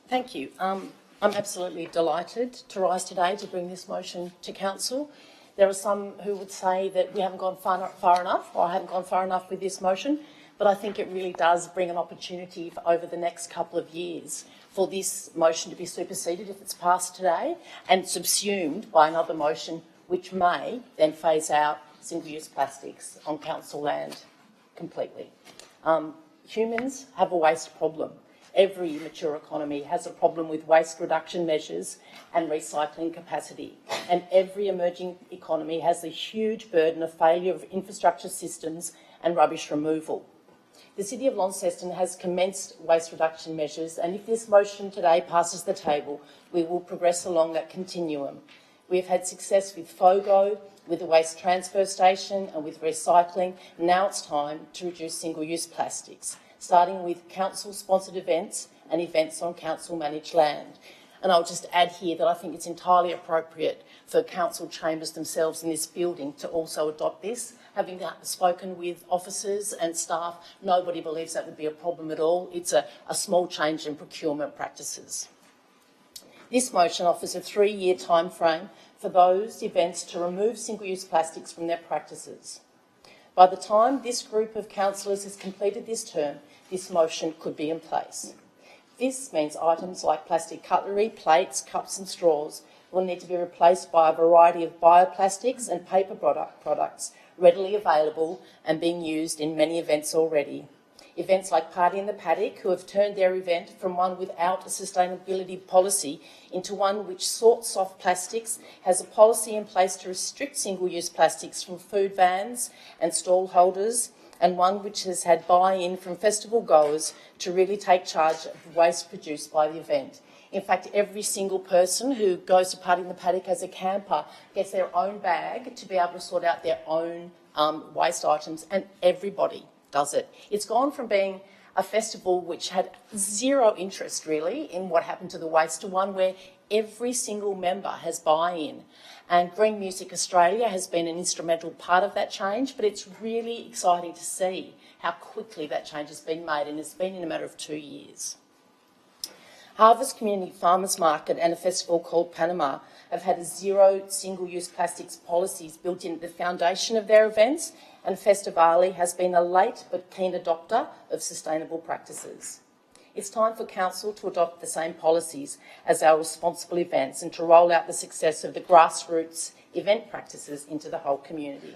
Thank you. I'm absolutely delighted to rise today to bring this motion to Council. There are some who would say that we haven't gone far enough, or I haven't gone far enough with this motion, but I think it really does bring an opportunity for over the next couple of years for this motion to be superseded if it's passed today and subsumed by another motion which may then phase out single-use plastics on council land completely. Humans have a waste problem. Every mature economy has a problem with waste reduction measures and recycling capacity. And every emerging economy has a huge burden of failure of infrastructure systems and rubbish removal. The City of Launceston has commenced waste reduction measures, and if this motion today passes the table, we will progress along that continuum. We have had success with FOGO, with the waste transfer station and with recycling. Now it's time to reduce single-use plastics, starting with council-sponsored events and events on council-managed land. And I'll just add here that I think it's entirely appropriate for council chambers themselves in this building to also adopt this. Having spoken with officers and staff, nobody believes that would be a problem at all. It's a small change in procurement practices. This motion offers a 3-year time frame for those events to remove single-use plastics from their practices. By the time this group of councillors has completed this term, this motion could be in place. This means items like plastic cutlery, plates, cups and straws will need to be replaced by a variety of bioplastics and paper products readily available and being used in many events already. Events like Party in the Paddock, who have turned their event from one without a sustainability policy into one which sorts soft plastics, has a policy in place to restrict single-use plastics from food vans and stall holders, and one which has had buy-in from festival goers to really take charge of waste produced by the event. In fact, every single person who goes to Party in the Paddock as a camper gets their own bag to be able to sort out their own waste items, and everybody does it. It's gone from being a festival which had zero interest really in what happened to the waste to one where every single member has buy-in. And Green Music Australia has been an instrumental part of that change, but it's really exciting to see how quickly that change has been made, and it's been in a matter of 2 years. Harvest Community Farmers Market and a festival called Panama have had zero single-use plastics policies built into the foundation of their events, and Festivali has been a late but keen adopter of sustainable practices. It's time for Council to adopt the same policies as our responsible events and to roll out the success of the grassroots event practices into the whole community.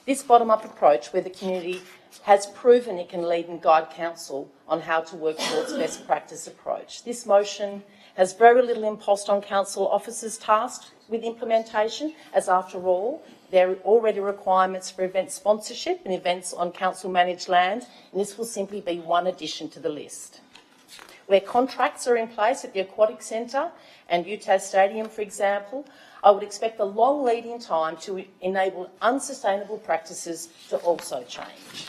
This bottom-up approach, where the community has proven it can lead and guide Council on how to work towards best practice approach. This motion has very little impost on Council officers tasked with implementation, as after all, there are already requirements for event sponsorship and events on council-managed land, and this will simply be one addition to the list. Where contracts are in place at the Aquatic Centre and UTAS Stadium, for example, I would expect the long lead-in time to enable unsustainable practices to also change.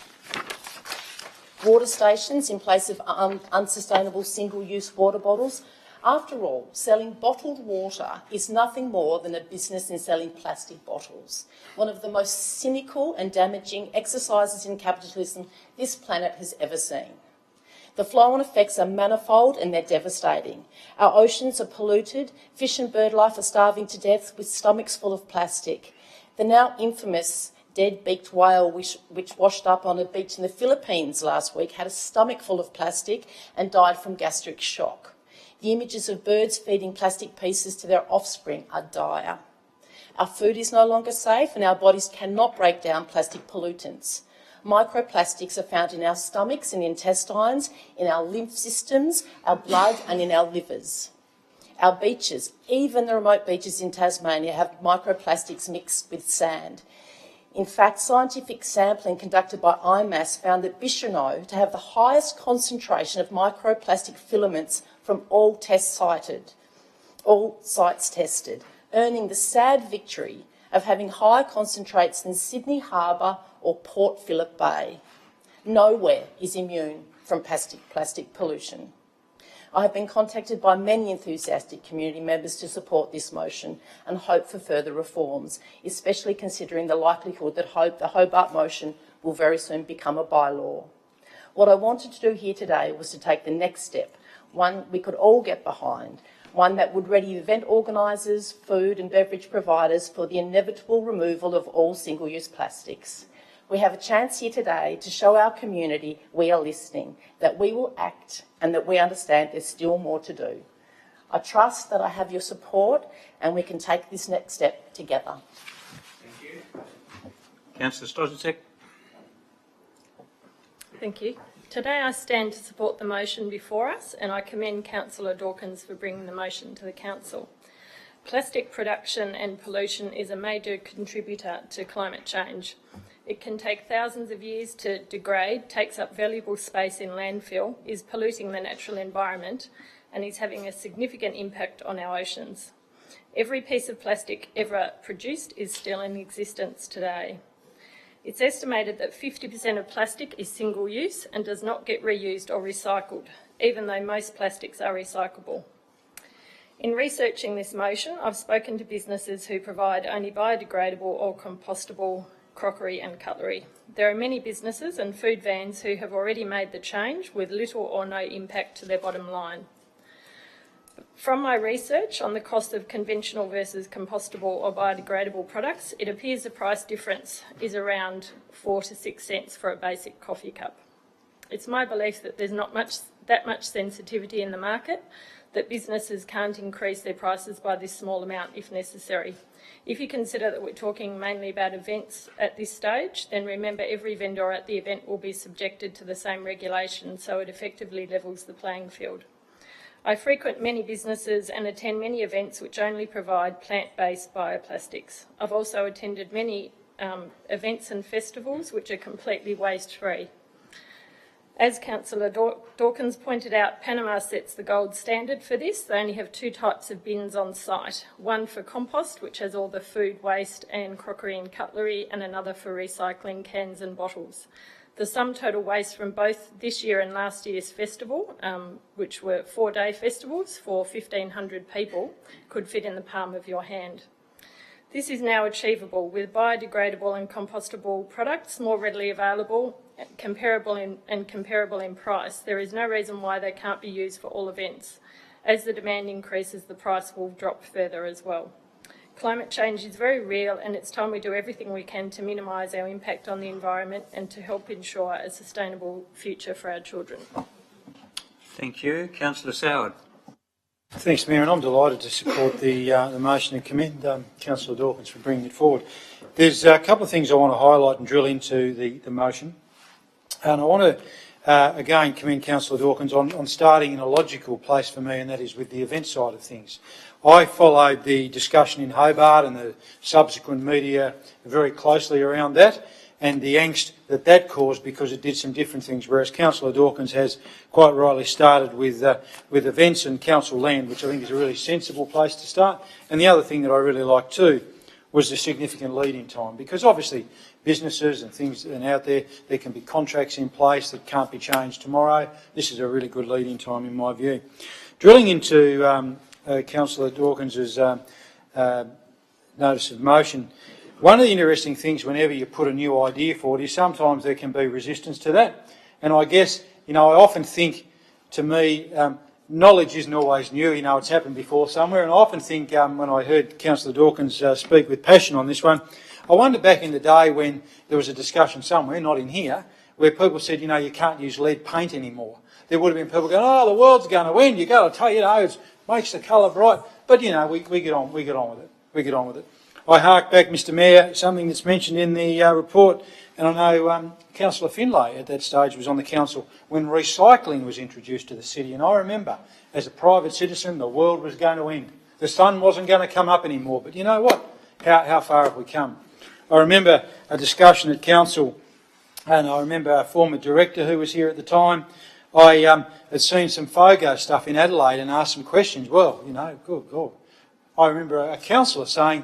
Water stations in place of unsustainable single-use water bottles After all, selling bottled water is nothing more than a business in selling plastic bottles, one of the most cynical and damaging exercises in capitalism this planet has ever seen. The flow-on effects are manifold and they're devastating. Our oceans are polluted, fish and bird life are starving to death with stomachs full of plastic. The now infamous dead-beaked whale which washed up on a beach in the Philippines last week had a stomach full of plastic and died from gastric shock. The images of birds feeding plastic pieces to their offspring are dire. Our food is no longer safe and our bodies cannot break down plastic pollutants. Microplastics are found in our stomachs and intestines, in our lymph systems, our blood and in our livers. Our beaches, even the remote beaches in Tasmania, have microplastics mixed with sand. In fact, scientific sampling conducted by IMAS found that Bichonneau to have the highest concentration of microplastic filaments from all sites tested, earning the sad victory of having higher concentrates than Sydney Harbour or Port Phillip Bay. Nowhere is immune from plastic pollution. I have been contacted by many enthusiastic community members to support this motion and hope for further reforms, especially considering the likelihood that the Hobart motion will very soon become a bylaw. What I wanted to do here today was to take the next step, one we could all get behind, one that would ready event organisers, food and beverage providers for the inevitable removal of all single-use plastics. We have a chance here today to show our community we are listening, that we will act and that we understand there's still more to do. I trust that I have your support and we can take this next step together. Thank you. Councillor Stojanczyk. Thank you. Today I stand to support the motion before us and I commend Councillor Dawkins for bringing the motion to the Council. Plastic production and pollution is a major contributor to climate change. It can take thousands of years to degrade, takes up valuable space in landfill, is polluting the natural environment and is having a significant impact on our oceans. Every piece of plastic ever produced is still in existence today. It's estimated that 50% of plastic is single-use and does not get reused or recycled, even though most plastics are recyclable. In researching this motion, I've spoken to businesses who provide only biodegradable or compostable crockery and cutlery. There are many businesses and food vans who have already made the change with little or no impact to their bottom line. From my research on the cost of conventional versus compostable or biodegradable products, it appears the price difference is around 4 to 6 cents for a basic coffee cup. It's my belief that there's not that much sensitivity in the market, that businesses can't increase their prices by this small amount if necessary. If you consider that we're talking mainly about events at this stage, then remember every vendor at the event will be subjected to the same regulation, so it effectively levels the playing field. I frequent many businesses and attend many events which only provide plant-based bioplastics. I've also attended many events and festivals which are completely waste-free. As Councillor Dawkins pointed out, Panama sets the gold standard for this. They only have 2 types of bins on site, one for compost, which has all the food waste and crockery and cutlery, and another for recycling cans and bottles. The sum total waste from both this year and last year's festival, which were 4-day festivals for 1,500 people, could fit in the palm of your hand. This is now achievable with biodegradable and compostable products more readily available, comparable in price. There is no reason why they can't be used for all events. As the demand increases, the price will drop further as well. Climate change is very real and it's time we do everything we can to minimise our impact on the environment and to help ensure a sustainable future for our children. Thank you. Councillor Soward. Thanks, Mayor, and I'm delighted to support the motion and commend Councillor Dawkins for bringing it forward. There's a couple of things I want to highlight and drill into the motion. And I want to, again, commend Councillor Dawkins on starting in a logical place for me, and that is with the event side of things. I followed the discussion in Hobart and the subsequent media very closely around that and the angst that caused because it did some different things, whereas Councillor Dawkins has quite rightly started with events and council land, which I think is a really sensible place to start. And the other thing that I really liked too was the significant lead-in time, because obviously businesses and things and out there can be contracts in place that can't be changed tomorrow. This is a really good lead-in time in my view. Drilling into Councillor Dawkins's notice of motion, one of the interesting things whenever you put a new idea forward is sometimes there can be resistance to that. And I guess, I often think, to me, knowledge isn't always new. It's happened before somewhere. And I often think when I heard Councillor Dawkins speak with passion on this one, I wonder back in the day when there was a discussion somewhere, not in here, where people said, you can't use lead paint anymore. There would have been people going, oh, the world's going to end. You've got to tell it makes the colour bright. But, we get on with it. We get on with it. I hark back, Mr Mayor, something that's mentioned in the report, and I know Councillor Finlay at that stage was on the council when recycling was introduced to the city, and I remember, as a private citizen, the world was going to end. The sun wasn't going to come up anymore, but you know what? How far have we come? I remember a discussion at council, and I remember a former director who was here at the time. I had seen some FOGO stuff in Adelaide and asked some questions. Well, good God. I remember a councillor saying,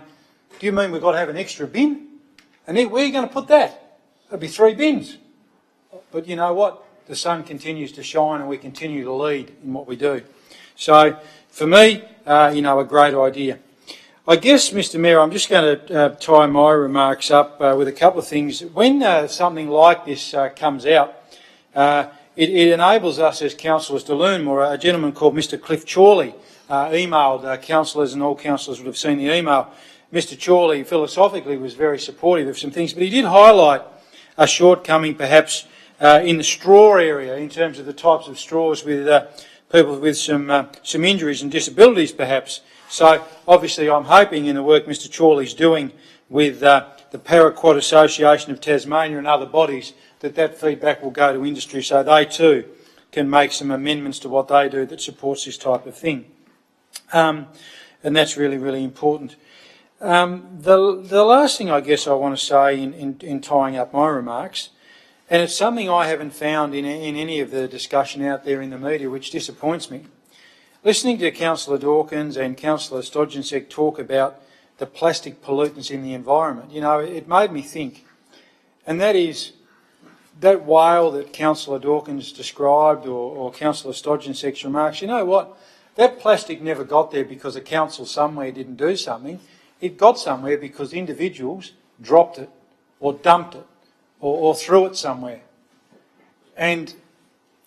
do you mean we've got to have an extra bin? And where are you going to put that? There'll be 3 bins. But you know what? The sun continues to shine and we continue to lead in what we do. So, for me, a great idea. I guess, Mr Mayor, I'm just going to tie my remarks up with a couple of things. When something like this comes out, it enables us as councillors to learn more. A gentleman called Mr Cliff Chorley emailed councillors, and all councillors would have seen the email. Mr Chorley philosophically was very supportive of some things, but he did highlight a shortcoming perhaps in the straw area in terms of the types of straws with people with some injuries and disabilities perhaps. So obviously I'm hoping in the work Mr Chorley's doing with the Paraquat Association of Tasmania and other bodies that feedback will go to industry so they too can make some amendments to what they do that supports this type of thing. And that's really, really important. The last thing I guess I want to say in tying up my remarks, and it's something I haven't found in any of the discussion out there in the media, which disappoints me. Listening to Councillor Dawkins and Councillor Stodgencek talk about the plastic pollutants in the environment, it made me think, and that is that whale that Councillor Dawkins described or Councillor Stodgencek's remarks, you know what? That plastic never got there because a council somewhere didn't do something. It got somewhere because individuals dropped it or dumped it or threw it somewhere. And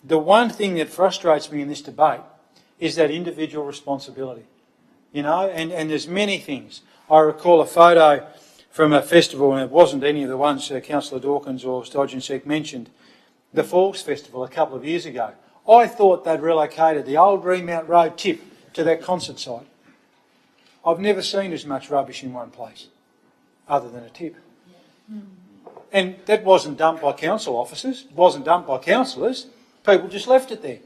the one thing that frustrates me in this debate is that individual responsibility. And there's many things. I recall a photo from a festival, and it wasn't any of the ones Councillor Dawkins or Stodgencek mentioned, the Falls Festival a couple of years ago. I thought they'd relocated the old Greenmount Road tip to that concert site. I've never seen as much rubbish in one place, other than a tip. And that wasn't dumped by council officers, it wasn't dumped by councillors, people just left it there.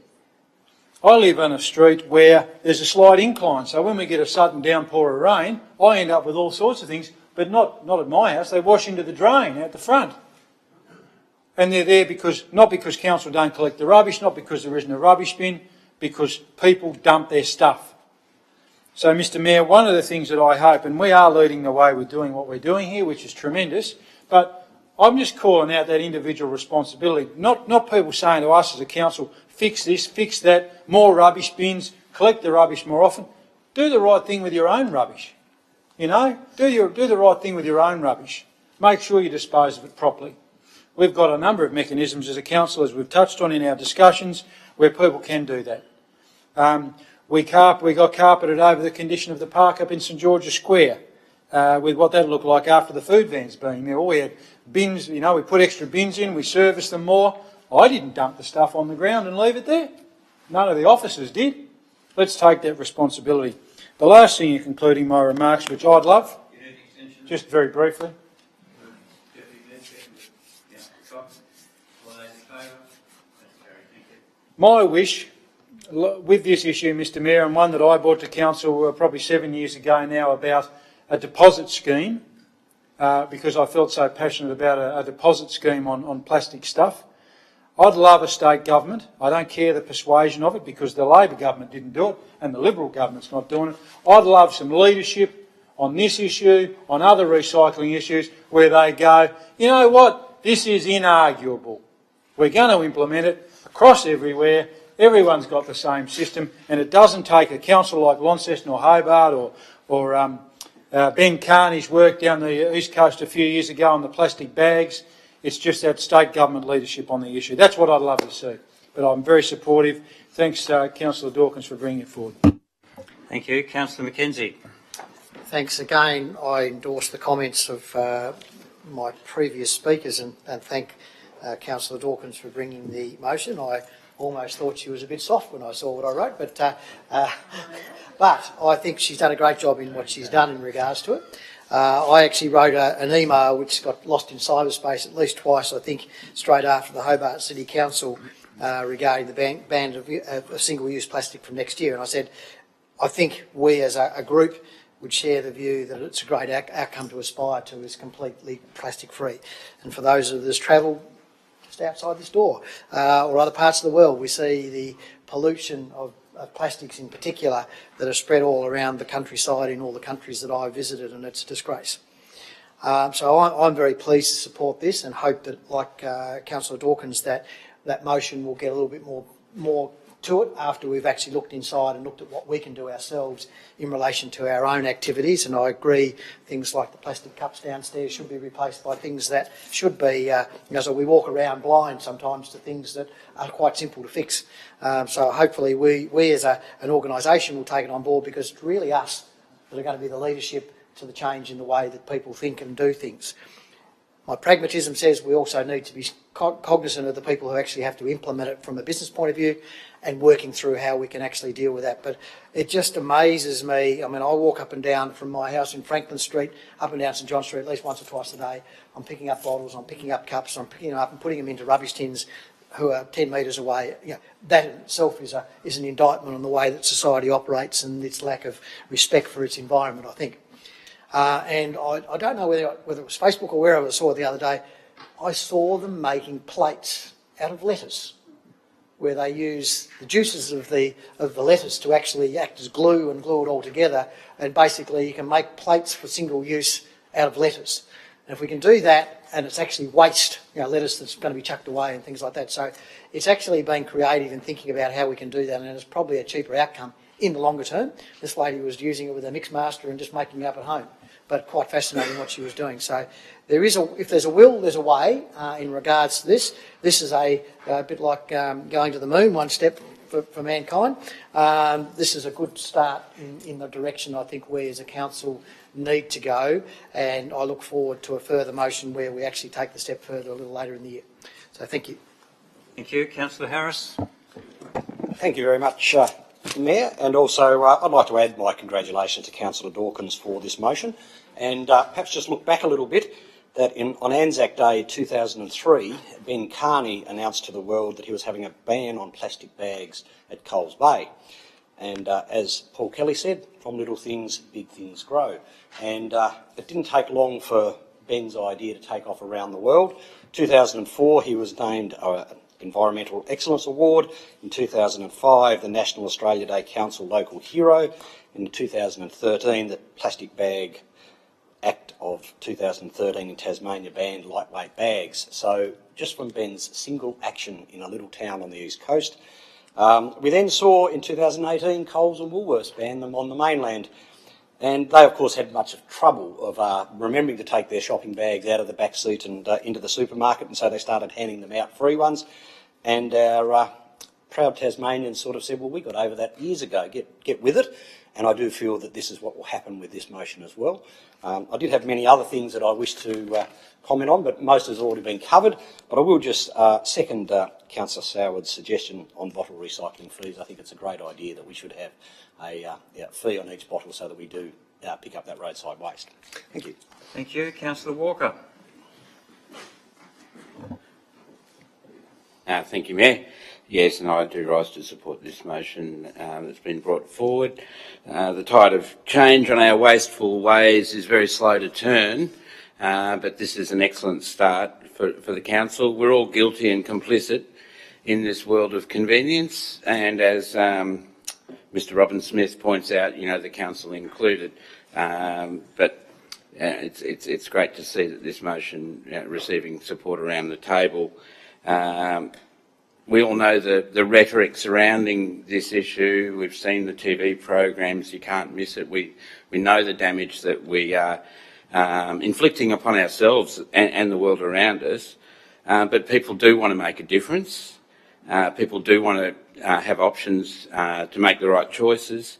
I live on a street where there's a slight incline, so when we get a sudden downpour of rain, I end up with all sorts of things, but not at my house, they wash into the drain out the front. And they're there not because council don't collect the rubbish, not because there isn't a rubbish bin, because people dump their stuff. So, Mr Mayor, one of the things that I hope, and we are leading the way with doing what we're doing here, which is tremendous, but I'm just calling out that individual responsibility, not people saying to us as a council, fix this, fix that, more rubbish bins, collect the rubbish more often. Do the right thing with your own rubbish. Do the right thing with your own rubbish. Make sure you dispose of it properly. We've got a number of mechanisms as a council, as we've touched on in our discussions, where people can do that. We got carpeted over the condition of the park up in St George's Square with what that looked like after the food vans being there. We had bins, we put extra bins in, we serviced them more. I didn't dump the stuff on the ground and leave it there. None of the officers did. Let's take that responsibility. The last thing in concluding my remarks, which I'd love, just very briefly. My wish with this issue, Mr Mayor, and one that I brought to council probably 7 years ago now about a deposit scheme, because I felt so passionate about a deposit scheme on plastic stuff. I'd love a state government. I don't care the persuasion of it because the Labor government didn't do it and the Liberal government's not doing it. I'd love some leadership on this issue, on other recycling issues, where they go, you know what, this is inarguable. We're going to implement it across everywhere. Everyone's got the same system, and it doesn't take a council like Launceston or Hobart or Ben Carney's work down the East Coast a few years ago on the plastic bags. It's just that state government leadership on the issue. That's what I'd love to see. But I'm very supportive. Thanks, Councillor Dawkins, for bringing it forward. Thank you. Councillor McKenzie. Thanks again. I endorse the comments of my previous speakers and thank Councillor Dawkins for bringing the motion. I almost thought she was a bit soft when I saw what I wrote, but I think she's done a great job in what she's done in regards to it. I actually wrote an email which got lost in cyberspace at least twice, I think, straight after the Hobart City Council regarding the ban of single-use plastic from next year. And I said, I think we as a group would share the view that it's a great outcome to aspire to is completely plastic-free. And for those of us travel just outside this door or other parts of the world, we see the pollution of plastics in particular that are spread all around the countryside in all the countries that I've visited, and it's a disgrace. So I'm very pleased to support this and hope that, like Councillor Dawkins, that motion will get a little bit more to it after we've actually looked inside and looked at what we can do ourselves in relation to our own activities. And I agree, things like the plastic cups downstairs should be replaced by things that should be, so we walk around blind sometimes to things that are quite simple to fix. So hopefully we as an organisation will take it on board, because it's really us that are going to be the leadership to the change in the way that people think and do things. My pragmatism says we also need to be cognisant of the people who actually have to implement it from a business point of view and working through how we can actually deal with that. But it just amazes me. I mean, I walk up and down from my house in Franklin Street, up and down St John Street at least once or twice a day. I'm picking up bottles, I'm picking up cups, I'm picking them up and putting them into rubbish tins who are 10 metres away. You know, that in itself is an indictment on the way that society operates and its lack of respect for its environment, I think. And I don't know whether it was Facebook or wherever I saw it the other day, I saw them making plates out of lettuce, where they use the juices of the lettuce to actually act as glue and glue it all together, and basically you can make plates for single use out of lettuce. And if we can do that, and it's actually waste, lettuce that's going to be chucked away and things like that. So it's actually being creative and thinking about how we can do that, and it's probably a cheaper outcome in the longer term. This lady was using it with a mix master and just making it up at home, but quite fascinating what she was doing. So there is if there's a will, there's a way in regards to this. This is a bit like going to the moon, one step for mankind. This is a good start in the direction I think we as a council need to go, and I look forward to a further motion where we actually take the step further a little later in the year. So thank you. Thank you. Councillor Harris. Thank you very much, Mayor, and also I'd like to add my congratulations to Councillor Dawkins for this motion, and perhaps just look back a little bit that on Anzac Day 2003, Ben Carney announced to the world that he was having a ban on plastic bags at Coles Bay. And as Paul Kelly said, from little things, big things grow. And it didn't take long for Ben's idea to take off around the world. 2004, he was named Environmental Excellence Award. In 2005, the National Australia Day Council Local Hero. In 2013, the Plastic Bag Act of 2013 in Tasmania banned lightweight bags. So just from Ben's single action in a little town on the east coast. We then saw in 2018 Coles and Woolworths ban them on the mainland. And they, of course, had much of trouble of remembering to take their shopping bags out of the back seat and into the supermarket, and so they started handing them out free ones. And our proud Tasmanians sort of said, well, we got over that years ago, get with it. And I do feel that this is what will happen with this motion as well. I did have many other things that I wish to comment on, but most has already been covered. But I will just second Councillor Soward's suggestion on bottle recycling fees. I think it's a great idea that we should have a fee on each bottle so that we do pick up that roadside waste. Thank you. Thank you. Councillor Walker. Thank you, Mayor. Yes, and I do rise to support this motion that's been brought forward. The tide of change on our wasteful ways is very slow to turn, but this is an excellent start for the council. We're all guilty and complicit in this world of convenience, and as Mr. Robin Smith points out, the council included. But it's great to see that this motion receiving support around the table. we all know the rhetoric surrounding this issue. We've seen the TV programs. You can't miss it. We know the damage that we are inflicting upon ourselves and the world around us. But people do want to make a difference. People do want to have options to make the right choices.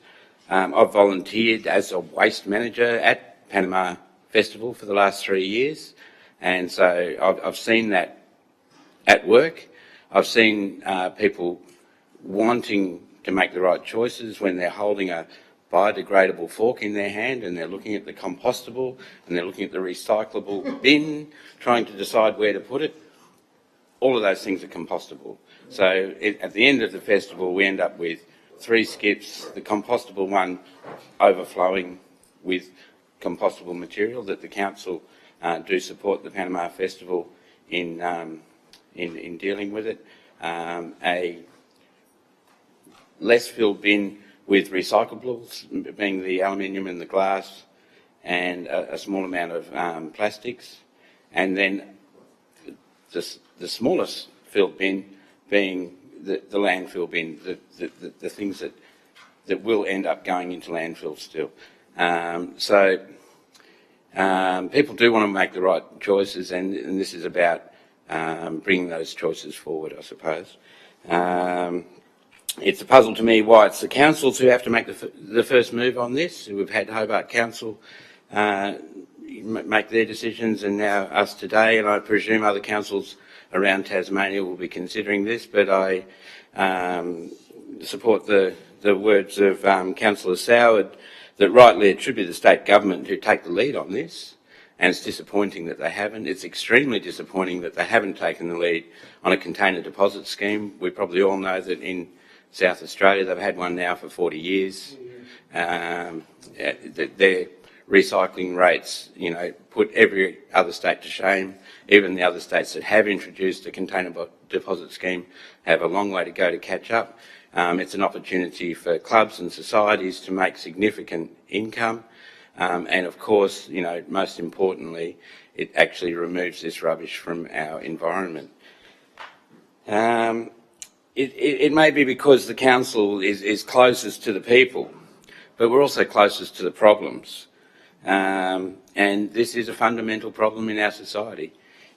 I've volunteered as a waste manager at Panama Festival for the last 3 years, and so I've seen that at work. I've seen people wanting to make the right choices when they're holding a biodegradable fork in their hand and they're looking at the compostable and they're looking at the recyclable bin, trying to decide where to put it. All of those things are compostable. So at the end of the festival, we end up with 3 skips, the compostable one overflowing with compostable material that the council do support the Panama Festival in dealing with it. A less filled bin with recyclables, being the aluminium and the glass, and a small amount of plastics, and then the smallest filled bin being the landfill bin, the things that will end up going into landfill still. So people do want to make the right choices, and this is about bringing those choices forward, I suppose. It's a puzzle to me why it's the councils who have to make the first move on this. We've had Hobart Council make their decisions, and now us today, and I presume other councils around Tasmania will be considering this, but I support the words of Councillor Soward that rightly attribute the state government to take the lead on this, and it's disappointing that they haven't. It's extremely disappointing that they haven't taken the lead on a container deposit scheme. We probably all know that in South Australia they've had one now for 40 years. Their recycling rates, put every other state to shame. Even the other states that have introduced a container deposit scheme have a long way to go to catch up. It's an opportunity for clubs and societies to make significant income. And of course, most importantly, it actually removes this rubbish from our environment. It may be because the council is closest to the people, but we're also closest to the problems. And this is a fundamental problem in our society.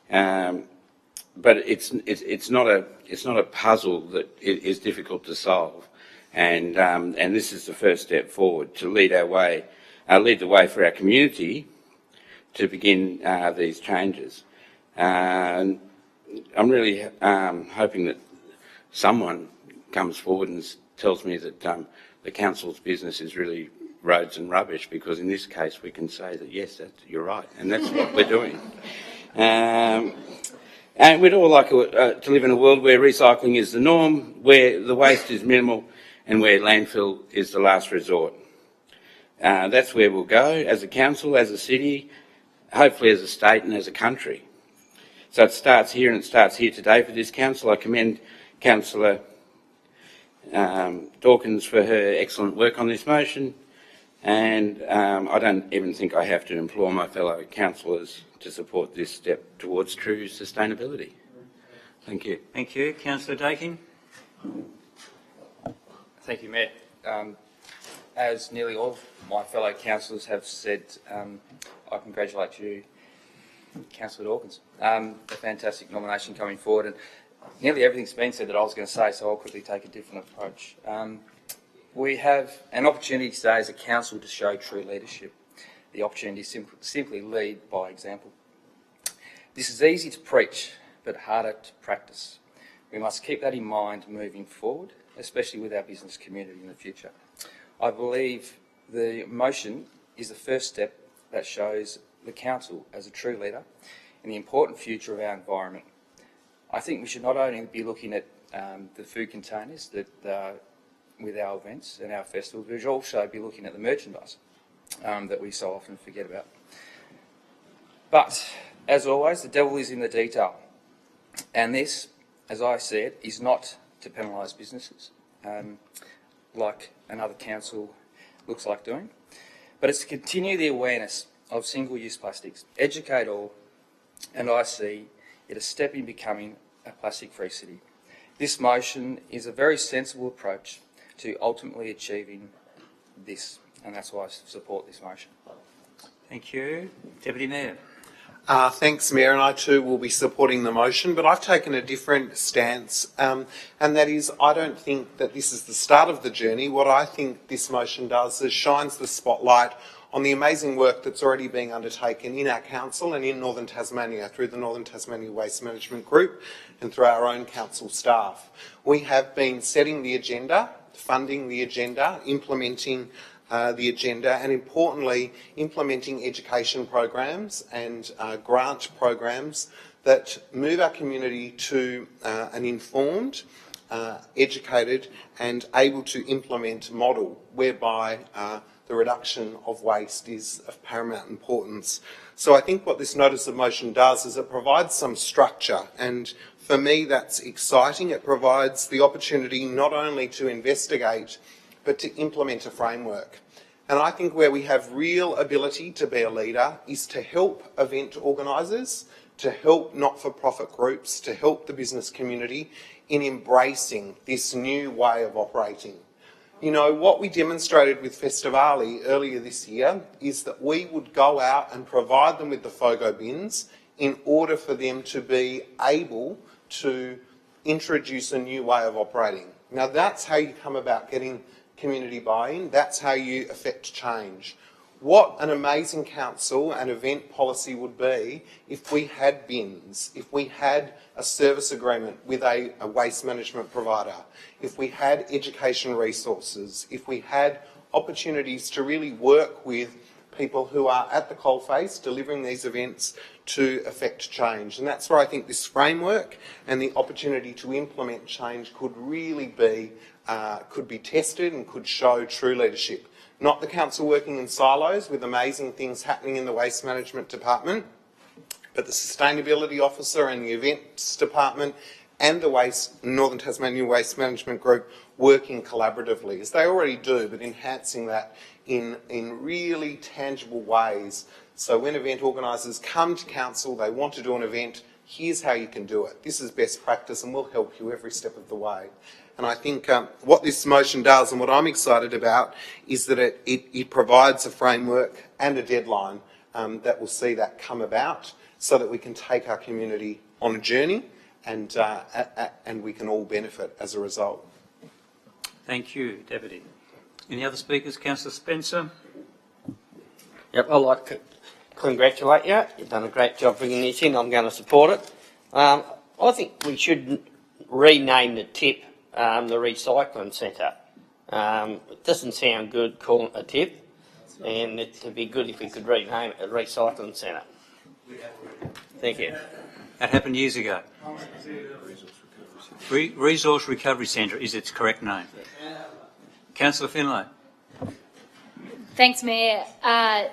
But it's not a puzzle that is difficult to solve. And this is the first step forward to lead the way for our community to begin these changes. I'm really hoping that someone comes forward and tells me that the council's business is really roads and rubbish, because in this case we can say that yes, you're right, and that's what we're doing. And we'd all like to live in a world where recycling is the norm, where the waste is minimal, and where landfill is the last resort. That's where we'll go as a council, as a city, hopefully as a state and as a country. So it starts here, and it starts here today for this council. I commend Councillor Dawkins for her excellent work on this motion, and I don't even think I have to implore my fellow councillors to support this step towards true sustainability. Thank you. Thank you. Councillor Dakin. Thank you, Mayor. As nearly all my fellow councillors have said, I congratulate you, Councillor Dawkins. A fantastic nomination coming forward, and nearly everything's been said that I was going to say, so I'll quickly take a different approach. We have an opportunity today as a council to show true leadership. The opportunity to simply lead by example. This is easy to preach, but harder to practice. We must keep that in mind moving forward, especially with our business community in the future. I believe the motion is the first step that shows the council as a true leader in the important future of our environment. I think we should not only be looking at the food containers that with our events and our festivals, we should also be looking at the merchandise that we so often forget about. But, as always, the devil is in the detail. And this, as I said, is not to penalise businesses, like another council looks like doing, but it's to continue the awareness of single-use plastics, educate all, and I see it a step in becoming a plastic-free city. This motion is a very sensible approach to ultimately achieving this, and that's why I support this motion. Thank you. Deputy Mayor. Thanks, Mayor, and I too will be supporting the motion, but I've taken a different stance, and that is I don't think that this is the start of the journey. What I think this motion does is shines the spotlight on the amazing work that's already being undertaken in our council and in Northern Tasmania through the Northern Tasmania Waste Management Group and through our own council staff. We have been setting the agenda, funding the agenda, implementing the agenda, and importantly implementing education programs and grant programs that move our community to an informed, educated and able to implement model whereby the reduction of waste is of paramount importance. So I think what this notice of motion does is it provides some structure, and for me that's exciting. It provides the opportunity not only to investigate but to implement a framework. And I think where we have real ability to be a leader is to help event organisers, to help not-for-profit groups, to help the business community in embracing this new way of operating. You know, what we demonstrated with Festivali earlier this year is that we would go out and provide them with the FOGO bins in order for them to be able to introduce a new way of operating. Now that's how you come about getting community buy-in, that's how you affect change. What an amazing council and event policy would be if we had bins, if we had a service agreement with a waste management provider, if we had education resources, if we had opportunities to really work with people who are at the coalface delivering these events to affect change. And that's where I think this framework and the opportunity to implement change could really be, could be tested and could show true leadership. Not the council working in silos with amazing things happening in the waste management department, but the sustainability officer and the events department and the Northern Tasmania Waste Management Group working collaboratively, as they already do, but enhancing that in really tangible ways. So when event organisers come to council, they want to do an event, here's how you can do it. This is best practice and we'll help you every step of the way. And I think what this motion does and what I'm excited about is that it provides a framework and a deadline that will see that come about so that we can take our community on a journey and we can all benefit as a result. Thank you, Deputy. Any other speakers? Councillor Spencer. Yep, I'd like to congratulate you. You've done a great job bringing this in. I'm going to support it. I think we should rename the tip the recycling centre. It doesn't sound good calling it a tip, and it'd be good if we could rename it a recycling centre. Thank you. That happened years ago. Resource Recovery Centre is its correct name. Councillor Finlay. Thanks, Mayor. As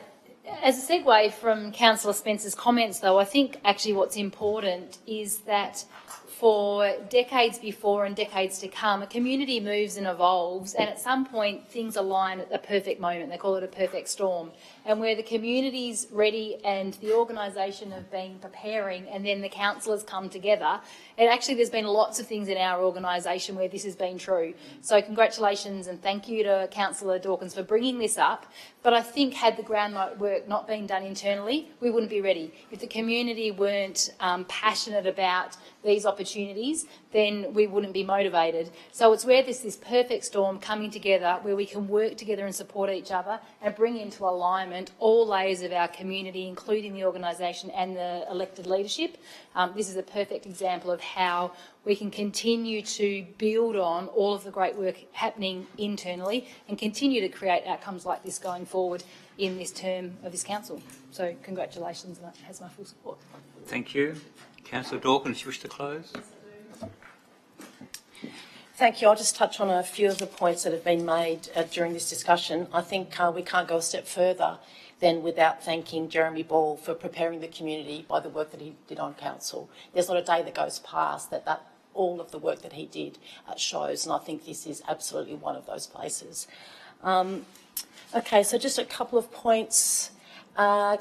a segue from Councillor Spencer's comments, though, I think actually what's important is that for decades before and decades to come, a community moves and evolves, and at some point things align at the perfect moment. They call it a perfect storm. And where the community's ready and the organisation have been preparing and then the councillors come together, and actually there's been lots of things in our organisation where this has been true. So congratulations and thank you to Councillor Dawkins for bringing this up. But I think had the groundwork not been done internally, we wouldn't be ready. If the community weren't passionate about these opportunities, then we wouldn't be motivated. So it's where there's this perfect storm coming together where we can work together and support each other and bring into alignment all layers of our community, including the organisation and the elected leadership. This is a perfect example of how we can continue to build on all of the great work happening internally and continue to create outcomes like this going forward in this term of this council. So congratulations, and that has my full support. Thank you. Councillor Dawkins, you wish to close? Thank you. I'll just touch on a few of the points that have been made during this discussion. I think we can't go a step further than without thanking Jeremy Ball for preparing the community by the work that he did on council. There's not a day that goes past that all of the work that he did shows, and I think this is absolutely one of those places. Okay, so just a couple of points.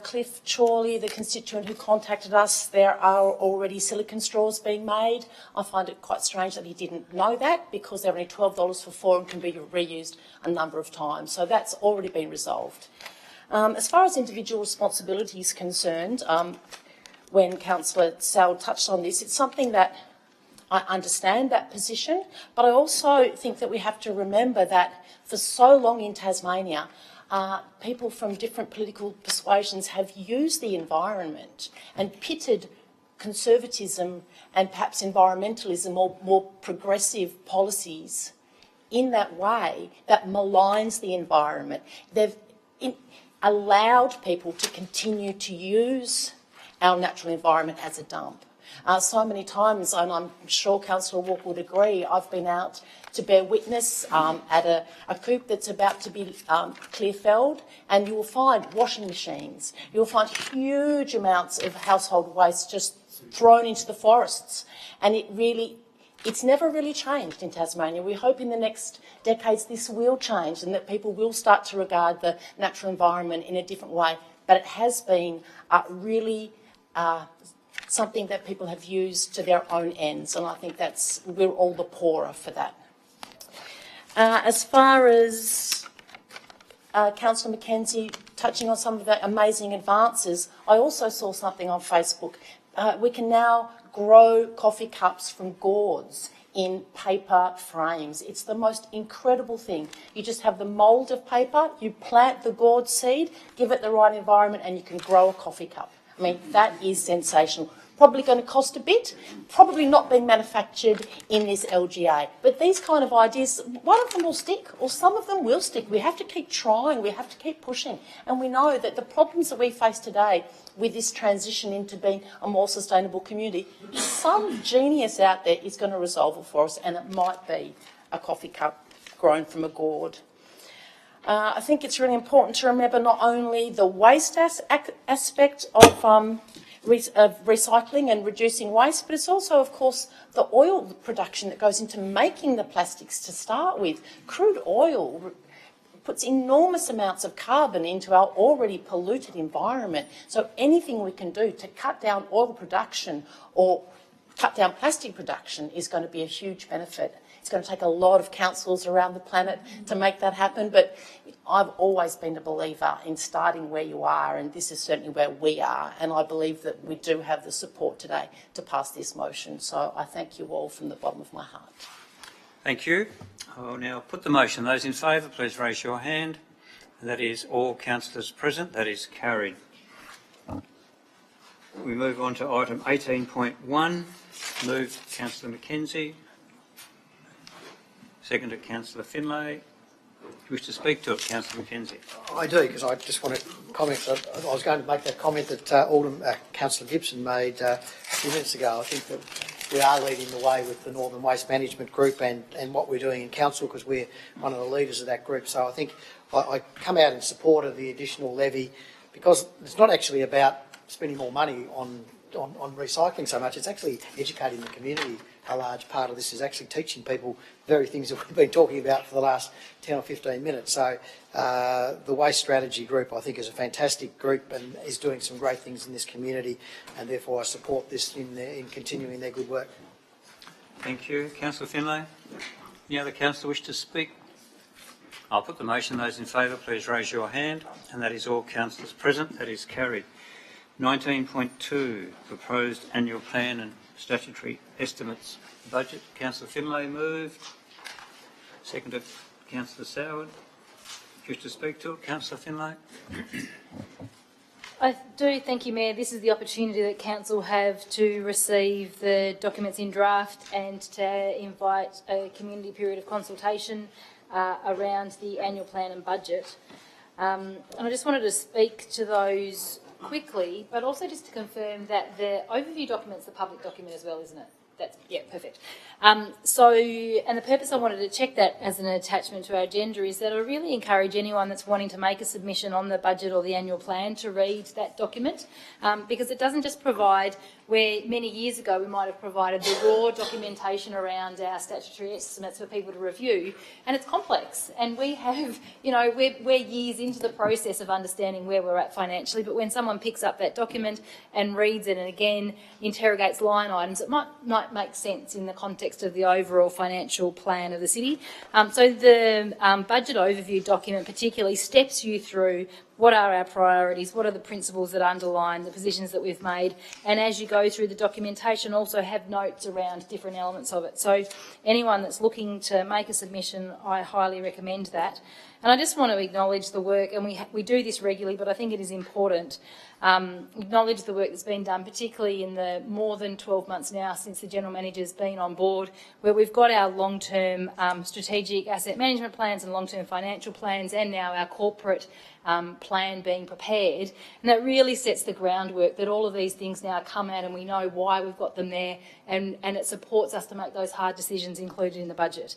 Cliff Chorley, the constituent who contacted us, there are already silicone straws being made. I find it quite strange that he didn't know that, because they're only $12 for 4 and can be reused a number of times. So that's already been resolved. As far as individual responsibility is concerned, when Councillor Sowell touched on this, it's something that I understand that position, but I also think that we have to remember that for so long in Tasmania, people from different political persuasions have used the environment and pitted conservatism and perhaps environmentalism or more progressive policies in that way that maligns the environment. They've allowed people to continue to use our natural environment as a dump. So many times, and I'm sure Councillor Walker would agree, I've been out to bear witness at a coop that's about to be clear-felled, and you will find washing machines, you'll find huge amounts of household waste just thrown into the forests, and it's never really changed in Tasmania. We hope in the next decades this will change and that people will start to regard the natural environment in a different way, but it has been really something that people have used to their own ends, and I think we're all the poorer for that. As far as Councillor Mackenzie touching on some of the amazing advances, I also saw something on Facebook. We can now grow coffee cups from gourds in paper frames. It's the most incredible thing. You just have the mould of paper, you plant the gourd seed, give it the right environment, and you can grow a coffee cup. I mean, that is sensational. Probably going to cost a bit, probably not being manufactured in this LGA. But these kind of ideas, one of them will stick, or some of them will stick. We have to keep trying, we have to keep pushing. And we know that the problems that we face today with this transition into being a more sustainable community, some genius out there is going to resolve it for us, and it might be a coffee cup grown from a gourd. I think it's really important to remember not only the waste aspect of recycling and reducing waste, but it's also, of course, the oil production that goes into making the plastics to start with. Crude oil puts enormous amounts of carbon into our already polluted environment. So anything we can do to cut down oil production or cut down plastic production is going to be a huge benefit. It's going to take a lot of councils around the planet to make that happen, but I've always been a believer in starting where you are, and this is certainly where we are, and I believe that we do have the support today to pass this motion. So I thank you all from the bottom of my heart. Thank you. I will now put the motion. Those in favour, please raise your hand. And that is all councillors present. That is carried. We move on to item 18.1. Moved Councillor Mackenzie. Seconded Councillor Finlay. Do you wish to speak to it, Councillor Mackenzie? I do, because I just want to comment. I was going to make that comment that Councillor Gibson made a few minutes ago. I think that we are leading the way with the Northern Waste Management Group and what we're doing in Council, because we're one of the leaders of that group. So I think I come out in support of the additional levy, because it's not actually about spending more money on recycling so much. It's actually educating the community. A large part of this is actually teaching people the very things that we've been talking about for the last 10 or 15 minutes. So the Waste Strategy Group, I think, is a fantastic group and is doing some great things in this community, and therefore I support this in continuing their good work. Thank you. Councillor Finlay. Any other councillor wish to speak? I'll put the motion. Those in favour, please raise your hand. And that is all councillors present. That is carried. 19.2, proposed annual plan and statutory estimates budget. Councillor Finlay moved. Seconded Councillor Soward. Do you wish to speak to it, Councillor Finlay? I do, thank you, Mayor. This is the opportunity that Council have to receive the documents in draft and to invite a community period of consultation around the annual plan and budget. And I just wanted to speak to those quickly, but also just to confirm that the overview document's the public document as well, isn't it? Perfect. And the purpose I wanted to check that as an attachment to our agenda is that I really encourage anyone that's wanting to make a submission on the budget or the annual plan to read that document, because it doesn't just provide where many years ago we might have provided the raw documentation around our statutory estimates for people to review, and it's complex. And we have, we're years into the process of understanding where we're at financially, but when someone picks up that document and reads it and again interrogates line items, it might make sense in the context of the overall financial plan of the city. So the budget overview document particularly steps you through what are our priorities, what are the principles that underline the positions that we've made, and as you go through the documentation also have notes around different elements of it. So anyone that's looking to make a submission, I highly recommend that. And I just want to acknowledge the work, and we do this regularly, but I think it is important, acknowledge the work that's been done, particularly in the more than 12 months now since the General Manager's been on board, where we've got our long-term strategic asset management plans and long-term financial plans, and now our corporate plan being prepared. And that really sets the groundwork that all of these things now come out and we know why we've got them there, and it supports us to make those hard decisions included in the budget.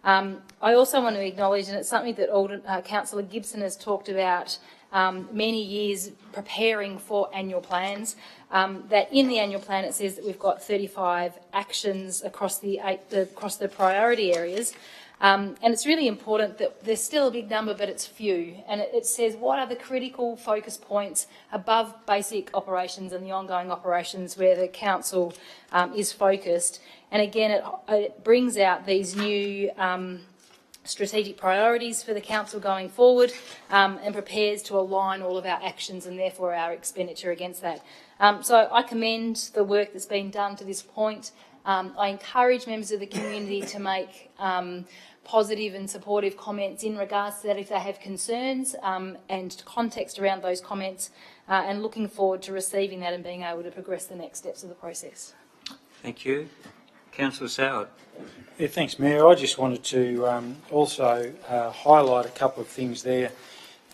I also want to acknowledge, and it's something that Councillor Gibson has talked about many years preparing for annual plans, that in the annual plan it says that we've got 35 actions across the priority areas. And it's really important that there's still a big number, but it's few. And it says what are the critical focus points above basic operations and the ongoing operations where the council is focused. And again, it brings out these new strategic priorities for the council going forward, and prepares to align all of our actions and therefore our expenditure against that. So I commend the work that's been done to this point. I encourage members of the community to make positive and supportive comments in regards to that if they have concerns, and context around those comments, and looking forward to receiving that and being able to progress the next steps of the process. Thank you. Councillor Soward. Yeah, thanks, Mayor. I just wanted to also highlight a couple of things there,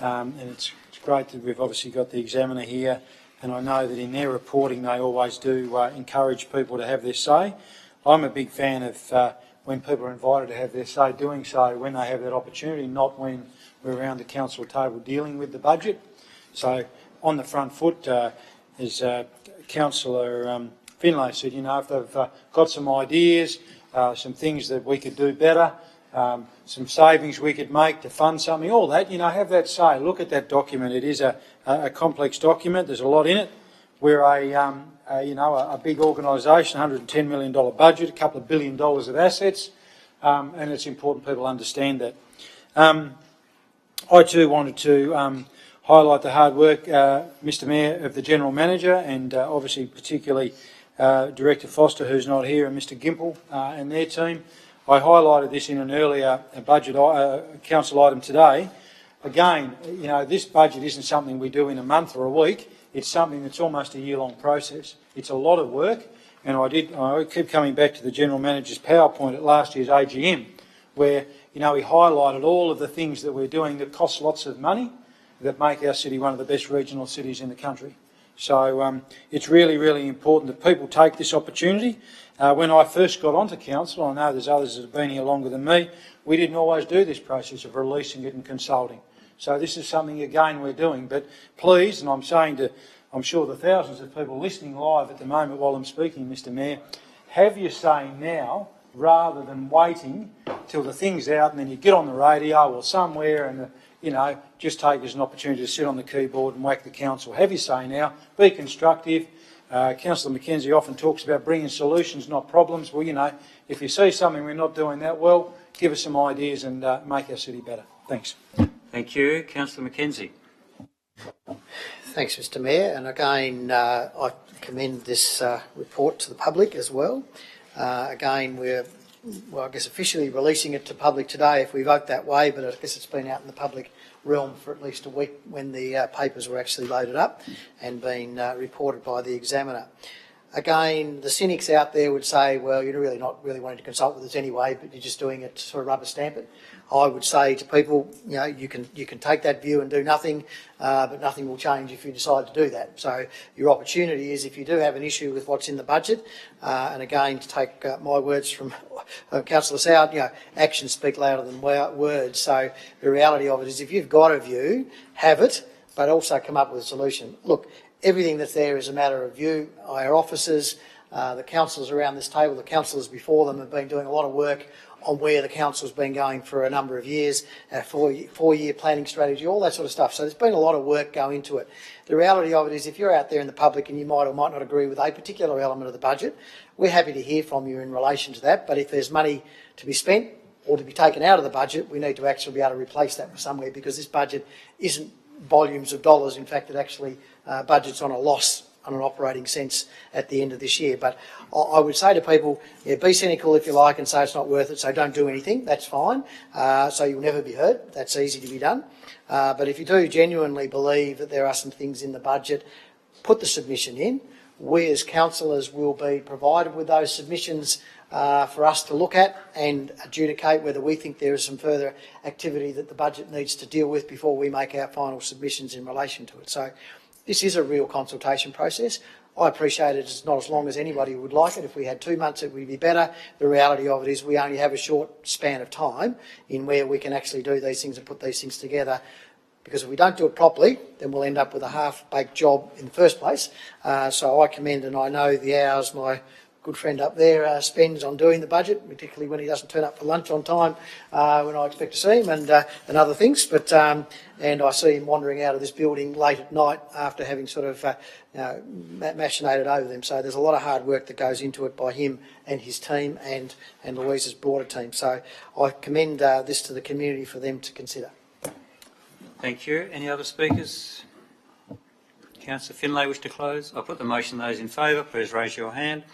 and it's great that we've obviously got the Examiner here, and I know that in their reporting they always do encourage people to have their say. I'm a big fan of when people are invited to have their say, doing so when they have that opportunity, not when we're around the council table dealing with the budget. So on the front foot, as Councillor Finlay said, if they've got some ideas, some things that we could do better, some savings we could make to fund something, all that, have that say. Look at that document. It is a complex document. There's a lot in it. We're a big organisation, $110 million budget, a couple of $1 billion of assets, and it's important people understand that. I too wanted to highlight the hard work, Mr Mayor, of the General Manager, and obviously particularly Director Foster, who's not here, and Mr Gimple and their team. I highlighted this in an earlier budget council item today. Again, this budget isn't something we do in a month or a week. It's something that's almost a year-long process. It's a lot of work, and I keep coming back to the General Manager's PowerPoint at last year's AGM, where he highlighted all of the things that we're doing that cost lots of money, that make our city one of the best regional cities in the country. So it's really, really important that people take this opportunity. When I first got onto council, I know there's others that have been here longer than me, we didn't always do this process of releasing it and consulting. So this is something, again, we're doing. But please, and I'm saying to, I'm sure the thousands of people listening live at the moment while I'm speaking, Mr Mayor, have your say now rather than waiting till the thing's out and then you get on the radio or somewhere and, just take it as an opportunity to sit on the keyboard and whack the council. Have your say now. Be constructive. Councillor McKenzie often talks about bringing solutions, not problems. Well, if you see something we're not doing that well, give us some ideas and make our city better. Thanks. Thank you. Councillor McKenzie. Thanks, Mr Mayor. And again, I commend this report to the public as well. Again, we're, I guess, officially releasing it to public today if we vote that way, but I guess it's been out in the public realm for at least a week when the papers were actually loaded up and been reported by the Examiner. Again, the cynics out there would say, well, you're really not really wanting to consult with us anyway, but you're just doing it to sort of rubber stamp it. I would say to people, you know, you can take that view and do nothing, but nothing will change if you decide to do that. So your opportunity is, if you do have an issue with what's in the budget, and again, to take my words from Councillor Soward, you know, actions speak louder than words. So the reality of it is, if you've got a view, have it, but also come up with a solution. Look, everything that's there is a matter of view. Our officers, the councillors around this table, the councillors before them have been doing a lot of work on where the council's been going for a number of years, four-year planning strategy, all that sort of stuff. So there's been a lot of work go into it. The reality of it is, if you're out there in the public and you might or might not agree with a particular element of the budget, we're happy to hear from you in relation to that. But if there's money to be spent or to be taken out of the budget, we need to actually be able to replace that somewhere, because this budget isn't volumes of dollars. In fact, it actually budgets on a loss on an operating sense at the end of this year. But I would say to people, yeah, be cynical if you like and say it's not worth it, so don't do anything. That's fine. So you'll never be hurt. That's easy to be done. But if you do genuinely believe that there are some things in the budget, put the submission in. We as councillors will be provided with those submissions for us to look at and adjudicate whether we think there is some further activity that the budget needs to deal with before we make our final submissions in relation to it. So this is a real consultation process. I appreciate it's not as long as anybody would like it. If we had 2 months, it would be better. The reality of it is, we only have a short span of time in where we can actually do these things and put these things together. Because if we don't do it properly, then we'll end up with a half-baked job in the first place. So I commend, and I know the hours my good friend up there spends on doing the budget, particularly when he doesn't turn up for lunch on time when I expect to see him, and other things. But and I see him wandering out of this building late at night after having sort of machinated over them. So there's a lot of hard work that goes into it by him and his team, and Louise's broader team. So I commend this to the community for them to consider. Thank you. Any other speakers? Councillor Finlay wish to close? I'll put the motion. Those in favour, please raise your hand.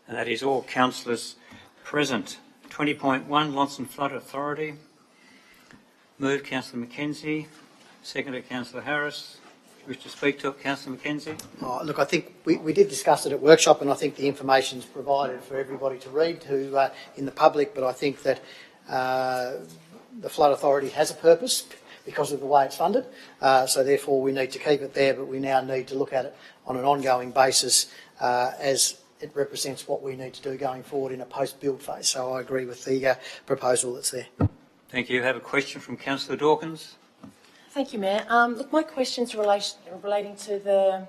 And that is all councillors present. 20.1, Launceston Flood Authority. Moved, Councillor McKenzie. Seconded, Councillor Harris. Wish to speak to it, Councillor McKenzie? Look, I think we did discuss it at workshop, and I think the information is provided for everybody to read in the public, but I think that the Flood Authority has a purpose because of the way it's funded, so therefore we need to keep it there, but we now need to look at it on an ongoing basis as it represents what we need to do going forward in a post-build phase. So I agree with the proposal that's there. Thank you. I have a question from Councillor Dawkins. Thank you, Mayor. Look, my question's relating to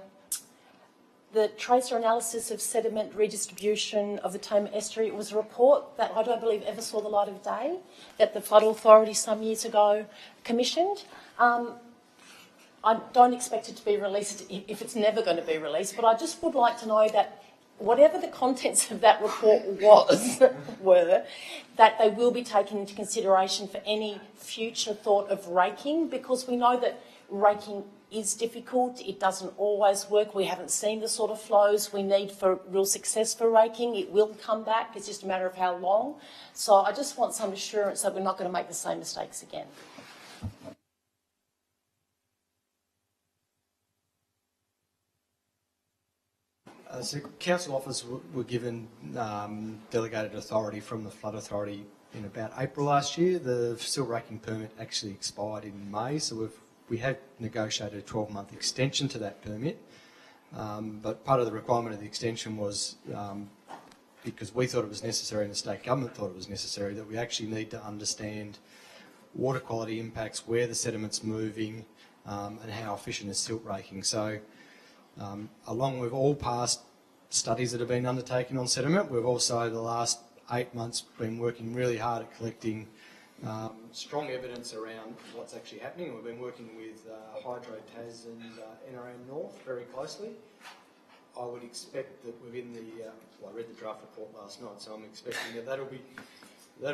the tracer analysis of sediment redistribution of the Tamar Estuary. It was a report that I don't believe ever saw the light of day, that the Flood Authority some years ago commissioned. I don't expect it to be released if it's never going to be released, but I just would like to know that whatever the contents of that report were, that they will be taken into consideration for any future thought of raking, because we know that raking is difficult. It doesn't always work. We haven't seen the sort of flows we need for real success for raking. It will come back. It's just a matter of how long. So I just want some assurance that we're not going to make the same mistakes again. So council officers were given delegated authority from the Flood Authority in about April last year. The seal raking permit actually expired in May, so we have negotiated a 12-month extension to that permit. But part of the requirement of the extension was, because we thought it was necessary and the state government thought it was necessary, that we actually need to understand water quality impacts, where the sediment's moving, and how efficient is silt raking. So along with all past studies that have been undertaken on sediment, we've also, the last 8 months, been working really hard at collecting strong evidence around what's actually happening. We've been working with Hydro Tas and NRM North very closely. I would expect that within the, well, I read the draft report last night, so I'm expecting that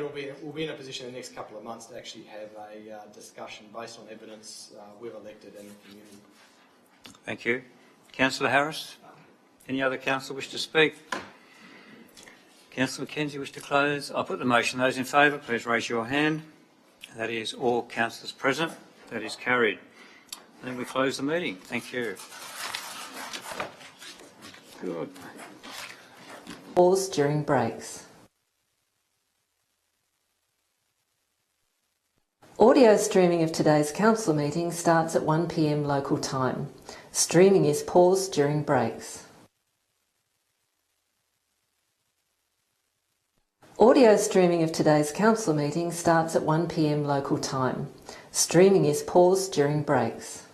we'll be in a position in the next couple of months to actually have a discussion based on evidence we've elected and the community. Thank you. Councillor Harris? Any other councillor wish to speak? Councillor McKenzie wish to close? I'll put the motion. Those in favour, please raise your hand. That is all councillors present. That is carried. And then we close the meeting. Thank you. Good. Pause during breaks. Audio streaming of today's council meeting starts at 1 p.m. local time. Streaming is paused during breaks. Audio streaming of today's council meeting starts at 1 p.m. local time. Streaming is paused during breaks.